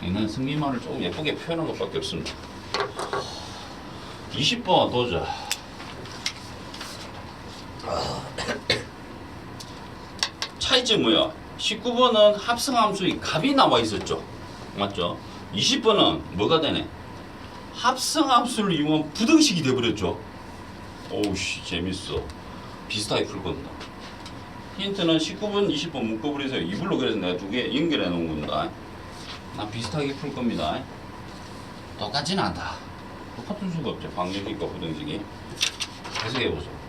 얘는 승민 말을 조금 예쁘게 표현한 것밖에 없습니다. 20번 도전. 차이점 뭐야? 19번은 합성함수의 값이 나와 있었죠. 맞죠? 20번은 뭐가 되네? 합성함수를 이용한 부등식이 돼버렸죠. 오우씨 재밌어. 비슷하게 풀 건다. 힌트는 19번, 20번 묶어버려서 이불로 그래서 내가 두 개 연결해 놓은 겁니다. 나 비슷하게 풀 겁니다. 똑같지는 않다. 똑같은 수가 없죠. 방정식과 부등식이. 해석해보죠.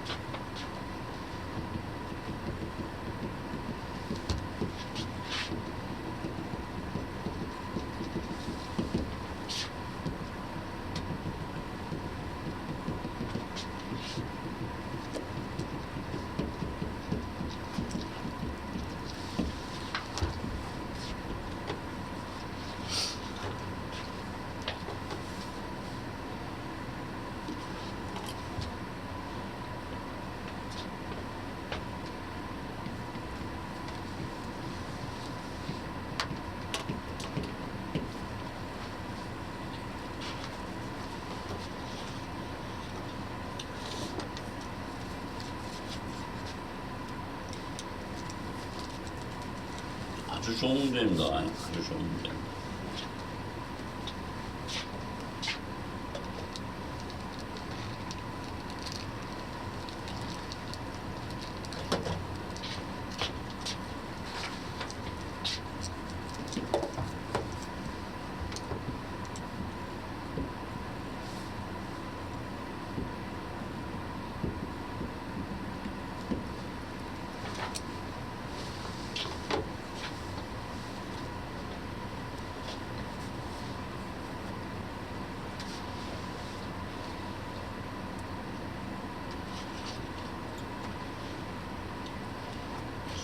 아주 좋은 문제입니다. 아주 좋은 문제.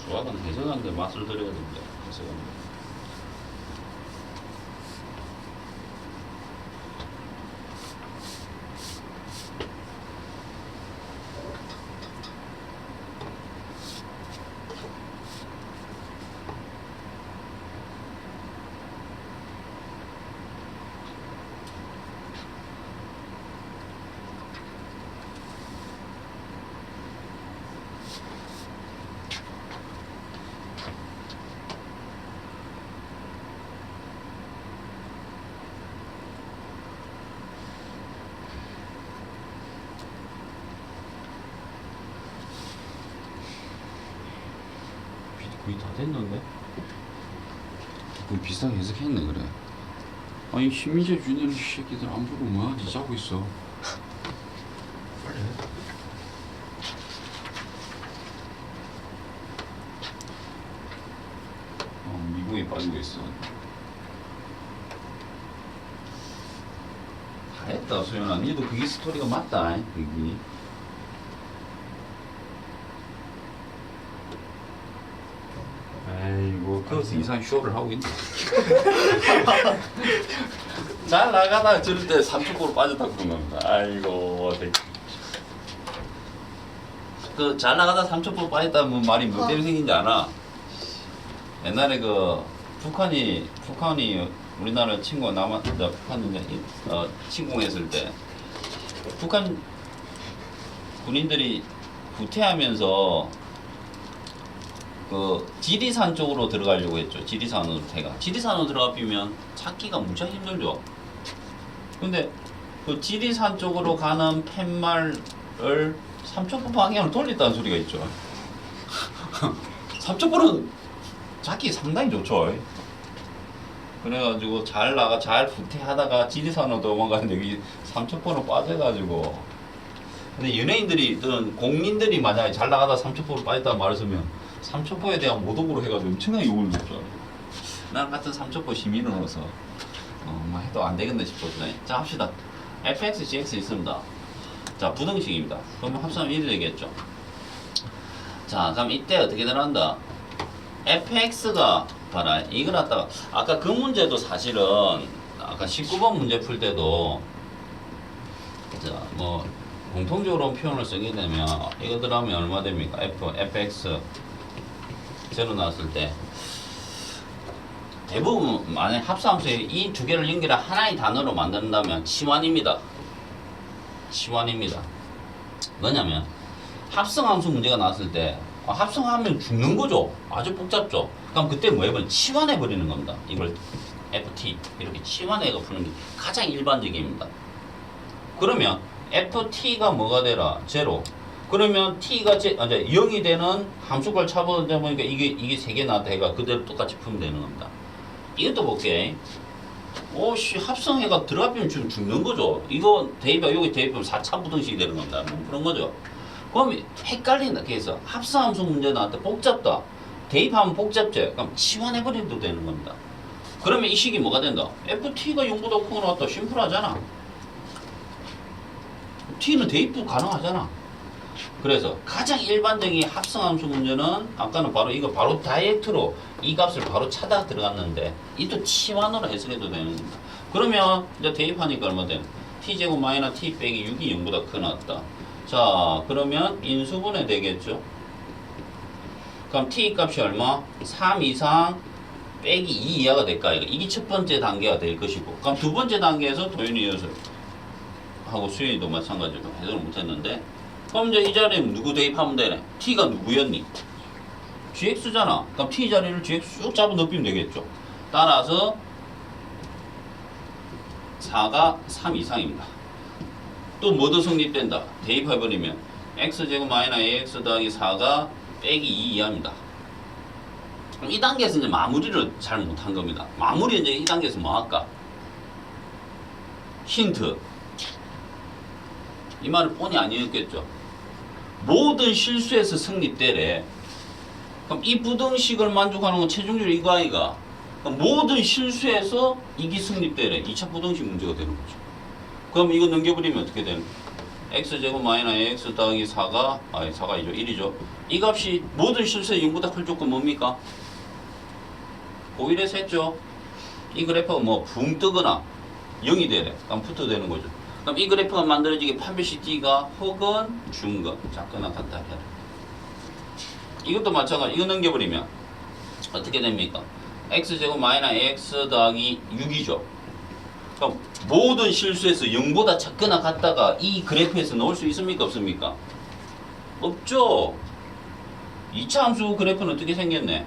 수학은 해석하는데 맛을 들여야 됩니다. 해석하는데. 거의 다 됐는데? 그럼 비슷하게 해석했네 그래. 아니 신민재 주니어 새끼들 안 보고 뭐하지 자고 있어. 빨리 해. 미국에 빠지고 있어. 다 했다 소연아. 니도 그게 스토리가 맞다. 그게. 아이고 그래서 이상 쇼를 하고 있네. 잘 나가다 저럴 때 3초고로 빠졌다 그런 겁니다. 아이고 그 잘 나가다 3초고로 빠졌다면 말이 뭐 때문에 생긴지 아나? 옛날에 그 북한이 우리나라 침공 북한 침공했을 때 북한 군인들이 후퇴하면서 그 지리산 쪽으로 들어가려고 했죠. 지리산으로 지리산으로 들어가면 찾기가 무지하 힘들죠. 근데 그 지리산 쪽으로 가는 팻말을 삼척포 방향으로 돌렸다는 소리가 있죠. 삼척포는 찾기 상당히 좋죠. 그래가지고 잘 후퇴하다가 지리산으로 도망가는데 여기 삼척포로 빠져가지고. 근데 연예인들이 공민들이 만약에 잘 나가다 삼척포로 빠졌다 말했으면 삼척포에 대한 모독으로 해가지고 엄청나게 욕을 먹죠. 난 같은 삼척포 시민으로서 뭐 해도 안 되겠네 싶었죠. 자 합시다. fx, gx 있습니다. 자 부등식입니다. 그러면 합산하면 1이 되겠죠. 자 그럼 이때 어떻게 들어간다? fx가 봐라. 이걸 갖다가 아까 그 문제도 사실은 아까 19번 문제 풀 때도 뭐 공통적으로 표현을 쓰게 되면 이거 들어가면 얼마 됩니까? fx 제로 나왔을 때 대부분 만약 합성함수에 이 두 개를 연결해 하나의 단어로 만든다면 치환입니다. 치환입니다. 뭐냐면 합성함수 문제가 나왔을 때 합성하면 죽는 거죠. 아주 복잡죠. 그럼 그때 뭐 해버리면 치환해 버리는 겁니다. 이걸 ft 이렇게 치환해가 푸는 게 가장 일반적입니다. 그러면 ft가 뭐가 되라? 제로. 그러면 t가 0이 되는 함수걸 차보다 보니까 이게 3개 나왔다 해가 그대로 똑같이 풀면 되는 겁니다. 이것도 볼게. 오씨 합성해가 들어가면 지금 죽는 거죠. 이거 대입하고 여기 대입하면 4차 부등식이 되는 겁니다. 뭐 그런 거죠. 그럼 헷갈린다. 그래서 합성함수 문제 나왔다. 복잡다. 대입하면 복잡제. 그럼 치환해버려도 되는 겁니다. 그러면 이 식이 뭐가 된다? ft가 0보다 크고 나왔다. 심플하잖아. t는 대입도 가능하잖아. 그래서 가장 일반적인 합성함수 문제는 아까는 바로 이거 바로 다이렉트로 이 값을 바로 찾아 들어갔는데 이도 치환으로 해석해도 되는 겁니다. 그러면 이제 대입하니까 얼마 돼? t제곱 마이너스 t 빼기 6이 0보다 크게 나왔다. 자 그러면 인수분해 되겠죠. 그럼 t 값이 얼마? 3 이상 빼기 2 이하가 될까? 이게 첫 번째 단계가 될 것이고 그럼 두 번째 단계에서 도윤이 녀석 하고 수현이도 마찬가지로 해석을 못했는데 그럼 이제 이 자리에 누구 대입하면 되네? t가 누구였니? gx잖아. 그럼 t 자리를 gx 쭉 잡아 넣으면 되겠죠. 따라서 4가 3 이상입니다. 또 뭐도 성립된다? 대입해버리면 x제곱 마이너스 ax 더하기 4가 빼기 2 이하입니다. 그럼 이 단계에서 이제 마무리를 잘 못한 겁니다. 마무리 이제 이 단계에서 뭐 할까? 힌트. 이 말은 뻔히 아니었겠죠. 모든 실수에서 성립되래. 그럼 이 부등식을 만족하는 건 최종적으로 이거 아이가. 그럼 모든 실수에서 이게 성립되래. 2차 부등식 문제가 되는 거죠. 그럼 이거 넘겨버리면 어떻게 되는 거야? x제곱 마이너스 ax 더하기 4가 4가 1이죠. 이 값이 모든 실수에 0보다 클 조건 뭡니까? 고1에서 했죠. 이 그래프가 뭐 붕 뜨거나 0이 되래. 그럼 붙어 되는 거죠. 그럼 이 그래프가 만들어지게 판별식 D가 혹은 중근 작거나 같다 해라. 이것도 마찬가지. 이거 넘겨버리면 어떻게 됩니까? x제곱 마이너스 ax 더하기 6이죠. 그럼 모든 실수에서 0보다 작거나 같다가 이 그래프에서 넣을 수 있습니까? 없습니까? 없죠. 2차 함수 그래프는 어떻게 생겼네?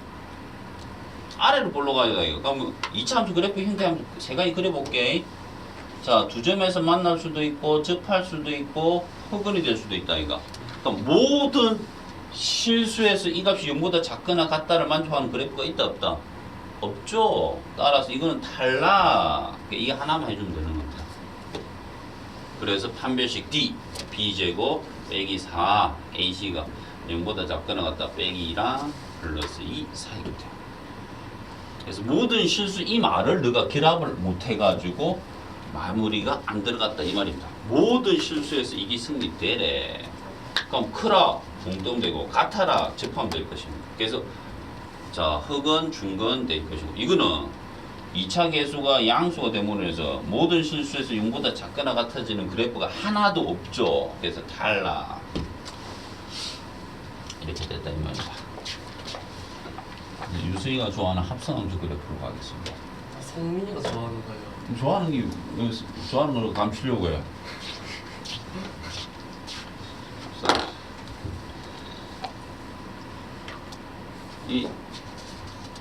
아래로 볼러가야 돼. 그럼 2차 함수 그래프 형태 한번 세 가지 그려볼게. 자, 두 점에서 만날 수도 있고 접할 수도 있고 흑은이 될 수도 있다 이거. 그럼 모든 실수에서 이 값이 0보다 작거나 같다를 만족하는 그래프가 있다 없다? 없죠. 따라서 이거는 탈락. 이게 하나만 해주면 되는 겁니다. 그래서 판별식 D B제곱 빼기 4 AC가 0보다 작거나 같다 빼기 2랑 플러스 2 사이가 돼요. 그래서 모든 실수 이 말을 너가 결합을 못 해가지고 마무리가 안 들어갔다 이 말입니다. 모든 실수에서 이게 성립되래. 그럼 크라 공통되고 같아라 접함될 것입니다. 그래서 자 흑은 중근 될 것이고 이거는 2차 계수가 양수가 됨으로 해서 모든 실수에서 0보다 작거나 같아지는 그래프가 하나도 없죠. 그래서 탈락. 이렇게 됐다 이 말입니다. 유수이가 좋아하는 합성함수 그래프로 가겠습니다. 성민이가 좋아하는 거예요. 좋아하는 게 좋아하는 걸 감추려고 해요.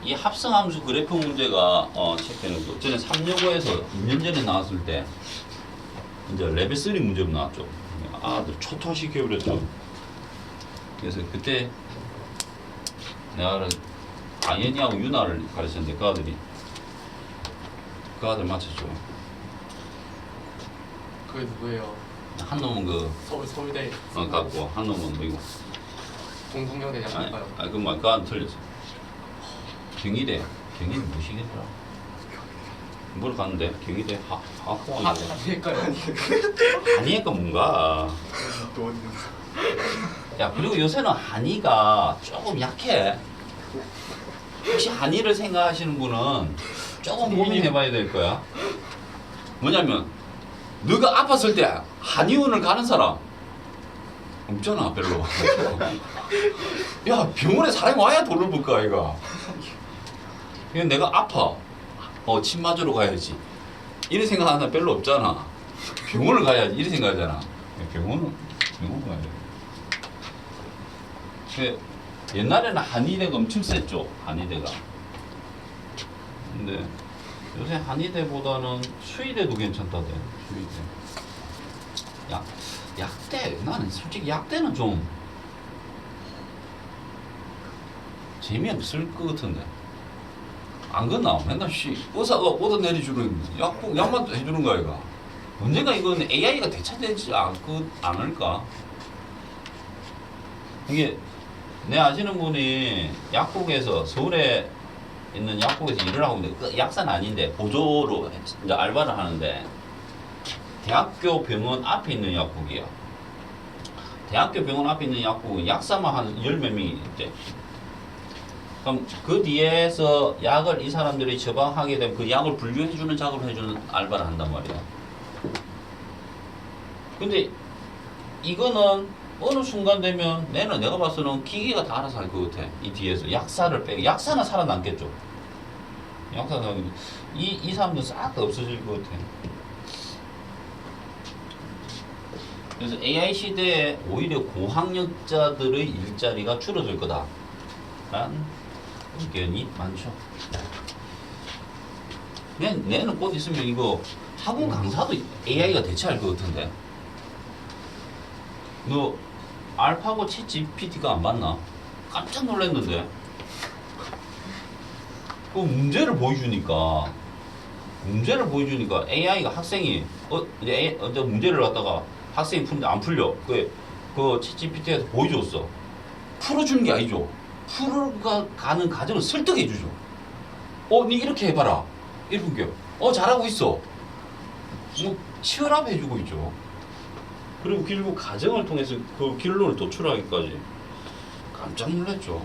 이 합성함수 그래프 문제가 체크는 거. 전에 365에서 2년 전에 나왔을 때 이제 레벨 3 문제로 나왔죠. 아들 초토화시켜 버렸죠. 그래서 그때 내가 아연이하고 유나를 가르쳤는데 그 아들 맞췄죠. 그게 누구예요? 한 놈은 서울대 갖고 한 놈은 누구? 동국여대 약할까요? 그만 그 아들 틀렸어. 경희대는 무시겠더라. 뭘 갔는데 경희대 학과 아닐까요? 한의가 뭔가. 야 그리고 요새는 한의가 조금 약해. 혹시 한의를 생각하시는 분은 조금 고민해봐야 될 거야. 뭐냐면 너가 아팠을 때 한의원을 가는 사람 없잖아 별로. 야 병원에 사람이 와야 돈을 벌까 아이가. 그냥 내가 아파. 침 맞으러 가야지. 이런 생각하는 사람 별로 없잖아. 병원을 가야지 이런 생각하잖아. 병원 가야 돼. 근데 옛날에는 한의대가 엄청 셌죠. 한의대가. 근데 요새 한의대보다는 수의대도 괜찮다대. 수의대. 약대. 나는 솔직히 약대는 좀 재미없을 것 같은데. 안 그러나? 맨날 의사가 얻어 내려주는 약만 해주는 거 아이가. 언젠가 이건 AI가 대체되지 않을까? 이게 내 아시는 분이 약국에서 서울에 있는 약국에서 일을 하고 있는데 그 약사는 아닌데 보조로 이제 알바를 하는데 대학교 병원 앞에 있는 약국이야. 대학교 병원 앞에 있는 약국은 약사만 한 열 몇 명이 있대. 그럼 그 뒤에서 약을 이 사람들이 처방하게 되면 그 약을 분류해주는 작업을 해주는 알바를 한단 말이야. 근데 이거는 어느 순간 되면 내가 봐서는 기계가 다 알아서 할 것 같아. 이 뒤에서 약사를 빼고 약사는 살아남겠죠. 약사는 이 사람들 싹 다 없어질 것 같아. 그래서 AI 시대에 오히려 고학력자들의 일자리가 줄어들 거다 라는 의견이 많죠. 내는 곧 있으면 이거 학원 강사도 AI가 대체할 것 같은데. 너 알파고 챗 GPT가 안 봤나? 깜짝 놀랐는데. 그 문제를 보여주니까 AI가 학생이 이제 문제를 갖다가 학생이 푸는데 안 풀려. 그 챗 GPT에서 보여줬어. 풀어주는 게 아니죠. 풀어가는 과정을 설득해주죠. 니 이렇게 해봐라. 이렇게 잘하고 있어. 뭐 치열합해주고 있죠. 그리고 결국 과정을 통해서 그 결론을 도출하기까지 깜짝 놀랐죠.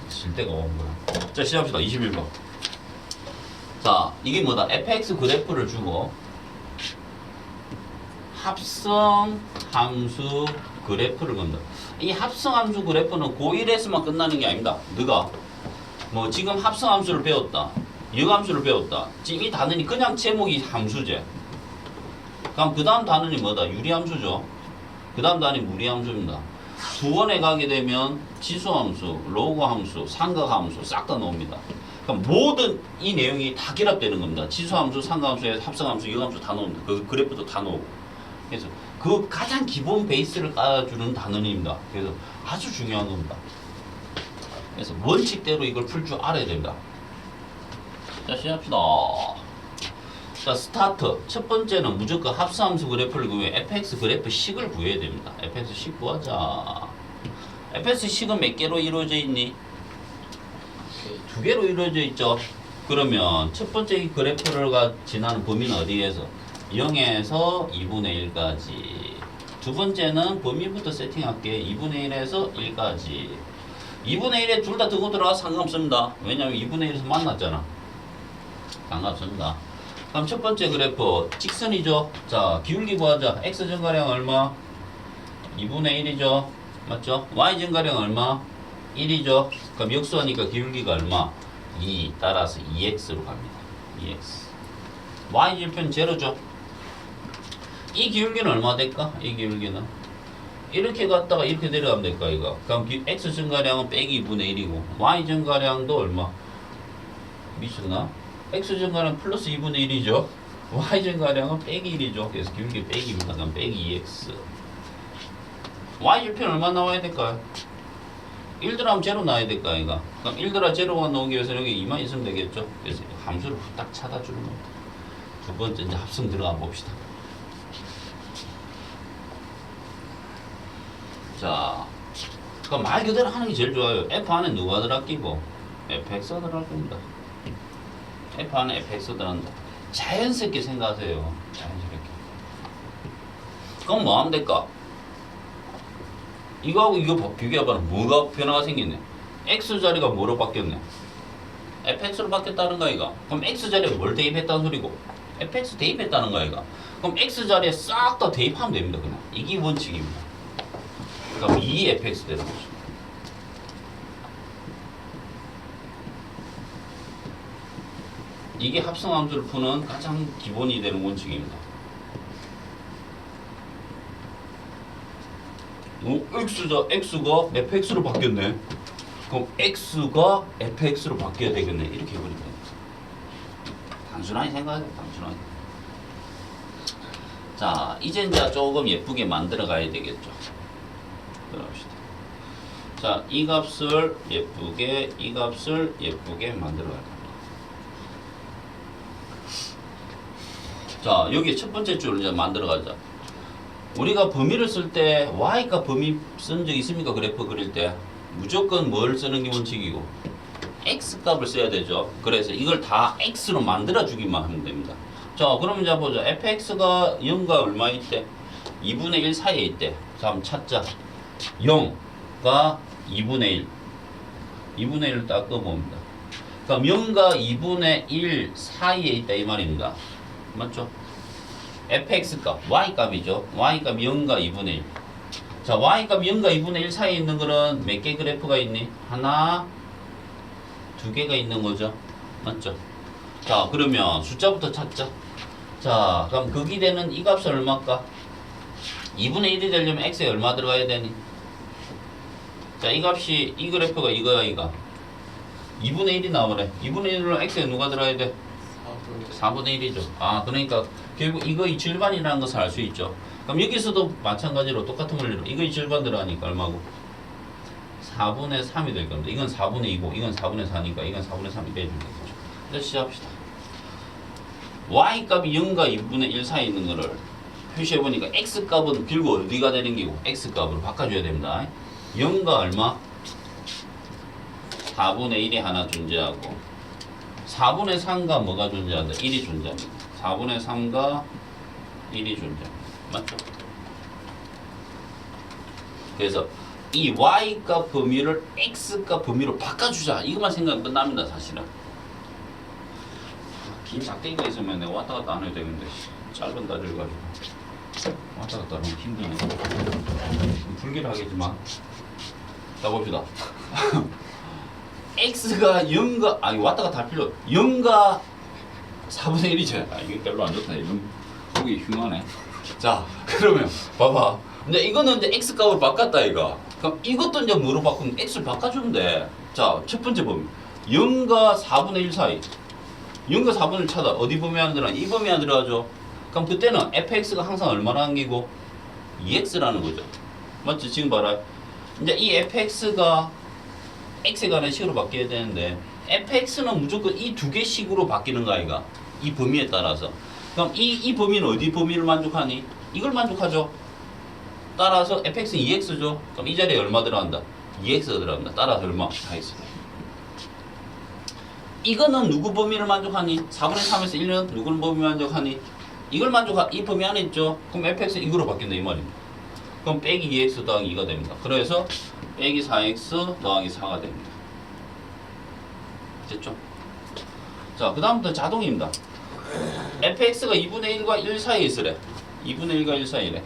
질 데가 온 거야. 자, 시작합시다. 21번. 자, 이게 뭐다? fx 그래프를 주고 합성 함수 그래프를 건다. 이 합성 함수 그래프는 고1에서만 끝나는 게 아닙니다. 너가 뭐 지금 합성 함수를 배웠다. 역함수를 배웠다. 지금 이 단원이 그냥 제목이 함수제. 그럼 그 다음 단원이 뭐다? 유리함수죠. 그 다음 단원이 무리함수입니다. 두 번에 가게 되면 지수함수, 로그함수, 삼각함수 싹 다 나옵니다. 그럼 모든 이 내용이 다 결합되는 겁니다. 지수함수, 삼각함수, 합성함수, 역함수 다 나옵니다. 그 그래프도 다 나오고. 그래서 그 가장 기본 베이스를 깔아주는 단원입니다. 그래서 아주 중요한 겁니다. 그래서 원칙대로 이걸 풀 줄 알아야 됩니다. 자, 시작합시다. 자, 스타트. 첫 번째는 무조건 합성함수 그래프를 구해 fx 그래프 식을 구해야 됩니다. fx 식 구하자. fx 식은 몇 개로 이루어져 있니? 두 개로 이루어져 있죠. 그러면 첫 번째 이 그래프를 지나는 범위는 어디에서? 0에서 2분의 1까지. 두 번째는 범위부터 세팅할게. 2분의 1에서 1까지. 2분의 1에 둘 다 등호 들어가서 상관없습니다. 왜냐면 2분의 1에서 만났잖아. 상관없습니다. 그럼 첫 번째 그래프 직선이죠. 자, 기울기 구하자. x 증가량 얼마? 2분의 1이죠. 맞죠? y 증가량 얼마? 1이죠. 그럼 역수하니까 기울기가 얼마? 2. 따라서 2x로 갑니다. 2x. y 절편 제로죠. 이 기울기는 얼마 될까? 이 기울기는 이렇게 갔다가 이렇게 내려가면 될까 이거? 그럼 x 증가량은 빼기 2분의 1이고 y 증가량도 얼마? 미쳤나? x 증가량 플러스 2분의 1이죠. y 증가량은 빼기 1이죠. 그래서 기울기 빼기입니다. 그럼 빼기 2x. y 절편 얼마 나와야 될까요? 1 들어가면 제로 나와야 될까 이거? 그럼 1 들어가 제로가 나오기 위해서는 여기 2만 있으면 되겠죠. 그래서 함수를 딱 찾아주는 겁니다. 두 번째 이제 합성 들어가 봅시다. 자, 그럼 말 그대로 하는 게 제일 좋아요. f 안에 누가 들어가기고? fx가 들어갈 겁니다. f 안에 fx가 들어간다. 자연스럽게 생각하세요. 자연스럽게. 그럼 뭐 하면 될까? 이거하고 이거 비교해봐라. 뭐가 변화가 생겼네? x자리가 뭐로 바뀌었네? fx로 바뀌었다는 거 이가. 그럼 x자리에 뭘 대입했다는 소리고? fx 대입했다는 거 이가. 그럼 x자리에 싹 다 대입하면 됩니다. 그냥 이게 원칙입니다. 그럼 2fx 되는 거죠. 이게 합성함수를 푸는 가장 기본이 되는 원칙입니다. x가 fx로 바뀌었네. 그럼 x가 fx로 바뀌어야 되겠네. 이렇게 해버리면 됩니다. 단순하게 생각해요. 단순하게. 자, 이제 조금 예쁘게 만들어 가야 되겠죠. 들어갑시다. 자, 이 값을 예쁘게, 이 값을 예쁘게 만들어 가야 됩니다. 자, 여기 첫 번째 줄을 이제 만들어 가자. 우리가 범위를 쓸 때 y값 범위 쓴 적 있습니까? 그래프 그릴 때 무조건 뭘 쓰는 게 원칙이고 x값을 써야 되죠. 그래서 이걸 다 x로 만들어 주기만 하면 됩니다. 자, 그러면 이제 보자. fx가 0과 얼마 있대? 2분의 1 사이에 있대. 자, 한번 찾자. 0가 2분의 1. 2분의 1을 딱 꺼봅니다. 그럼 0과 2분의 1 사이에 있다 이 말입니다. 맞죠? fx값, y값이죠. y값 0과 2분의 1. 자, y값 0과 2분의 1 사이에 있는 거는 몇 개 그래프가 있니? 하나, 두 개가 있는 거죠. 맞죠? 자, 그러면 숫자부터 찾자. 자, 그럼 극이 되는 이 값은 얼마일까? 2분의 1이 되려면 x에 얼마 들어가야 되니? 자, 이 값이, 이 그래프가 이거야, 이거. 2분의 1이 나오래. 2분의 1로 x에 누가 들어가야 돼? 4분의 1이죠. 아, 그러니까 결국 이거의 절반이라는 것을 알 수 있죠. 그럼 여기서도 마찬가지로 똑같은 원리로 이거의 절반 들어가니까 얼마고? 4분의 3이 될 겁니다. 이건 4분의 2고 이건 4분의 4니까 이건 4분의 3이 돼주면 되겠죠. 이제 시작합시다. y값이 0과 2분의 1 사이에 있는 거를 표시해보니까 x값은 결국 어디가 되는 게고 x값으로 바꿔줘야 됩니다. 0과 얼마? 4분의 1이 하나 존재하고 4분의 3과 뭐가 존재한다? 1이 존재합니다. 4분의 3과 1이 존재합니다. 맞죠? 그래서 이 y값 범위를 x값 범위로 바꿔주자. 이것만 생각하면 끝납니다. 사실은. 긴 작대기가 있으면 내가 왔다 갔다 안 해도 되는데 짧은 다리를 가지고 왔다 갔다 하면 힘드네. 불길을 하겠지만 자 봅시다. x가 0과 아니 왔다 갔다 할 필요 0과 4분의 1이죠. 아 이게 별로 안 좋다. 이건 보기 흉하네. 자 그러면 봐봐. 이제 이거는 이제 x값으로 바꿨다 이거. 그럼 이것도 이제 뭐로 바꾸면 x를 바꿔주면 돼. 자 첫 번째 범위 0과 4분의 1 사이 0과 4분의 1 찾아. 어디 범위 안 들어가? 이 범위 안 들어가죠. 그럼 그때는 fx가 항상 얼마라는 게고 2x라는 거죠. 맞지? 지금 봐라. 이제 이 fx가 x에 관한 식으로 바뀌어야 되는데 fx는 무조건 이 두 개식으로 바뀌는 거 아이가? 이 범위에 따라서. 그럼 이 범위는 어디 범위를 만족하니? 이걸 만족하죠. 따라서 fx는 2x죠. 그럼 이 자리에 얼마 들어간다? 2x가 들어갑니다. 따라서 얼마? 4x. 이거는 누구 범위를 만족하니? 4분의 3에서 1은 누구를 범위 만족하니? 이걸 이 범위 안에 있죠. 그럼 fx는 이거로 바뀐다 이 말입니다. 그럼 빼기 2x 더하기 2가 됩니다. 그래서 빼기 4x 더하기 4가 됩니다. 됐죠? 자, 그 다음부터 자동입니다. fx가 2분의 1과 1 사이에 있으래. 2분의 1과 1 사이래.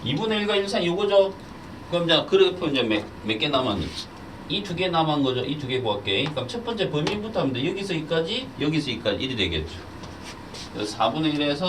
2분의 1과 1 사이 요거죠? 그럼 이제 그래프 이제 몇 개 남았니? 이 두 개 남은 거죠. 이 두 개 구할게. 그럼 첫 번째 범위부터 하면 돼. 여기서 여기까지, 여기서 여기까지 1이 되겠죠. 그래서 4분의 1에서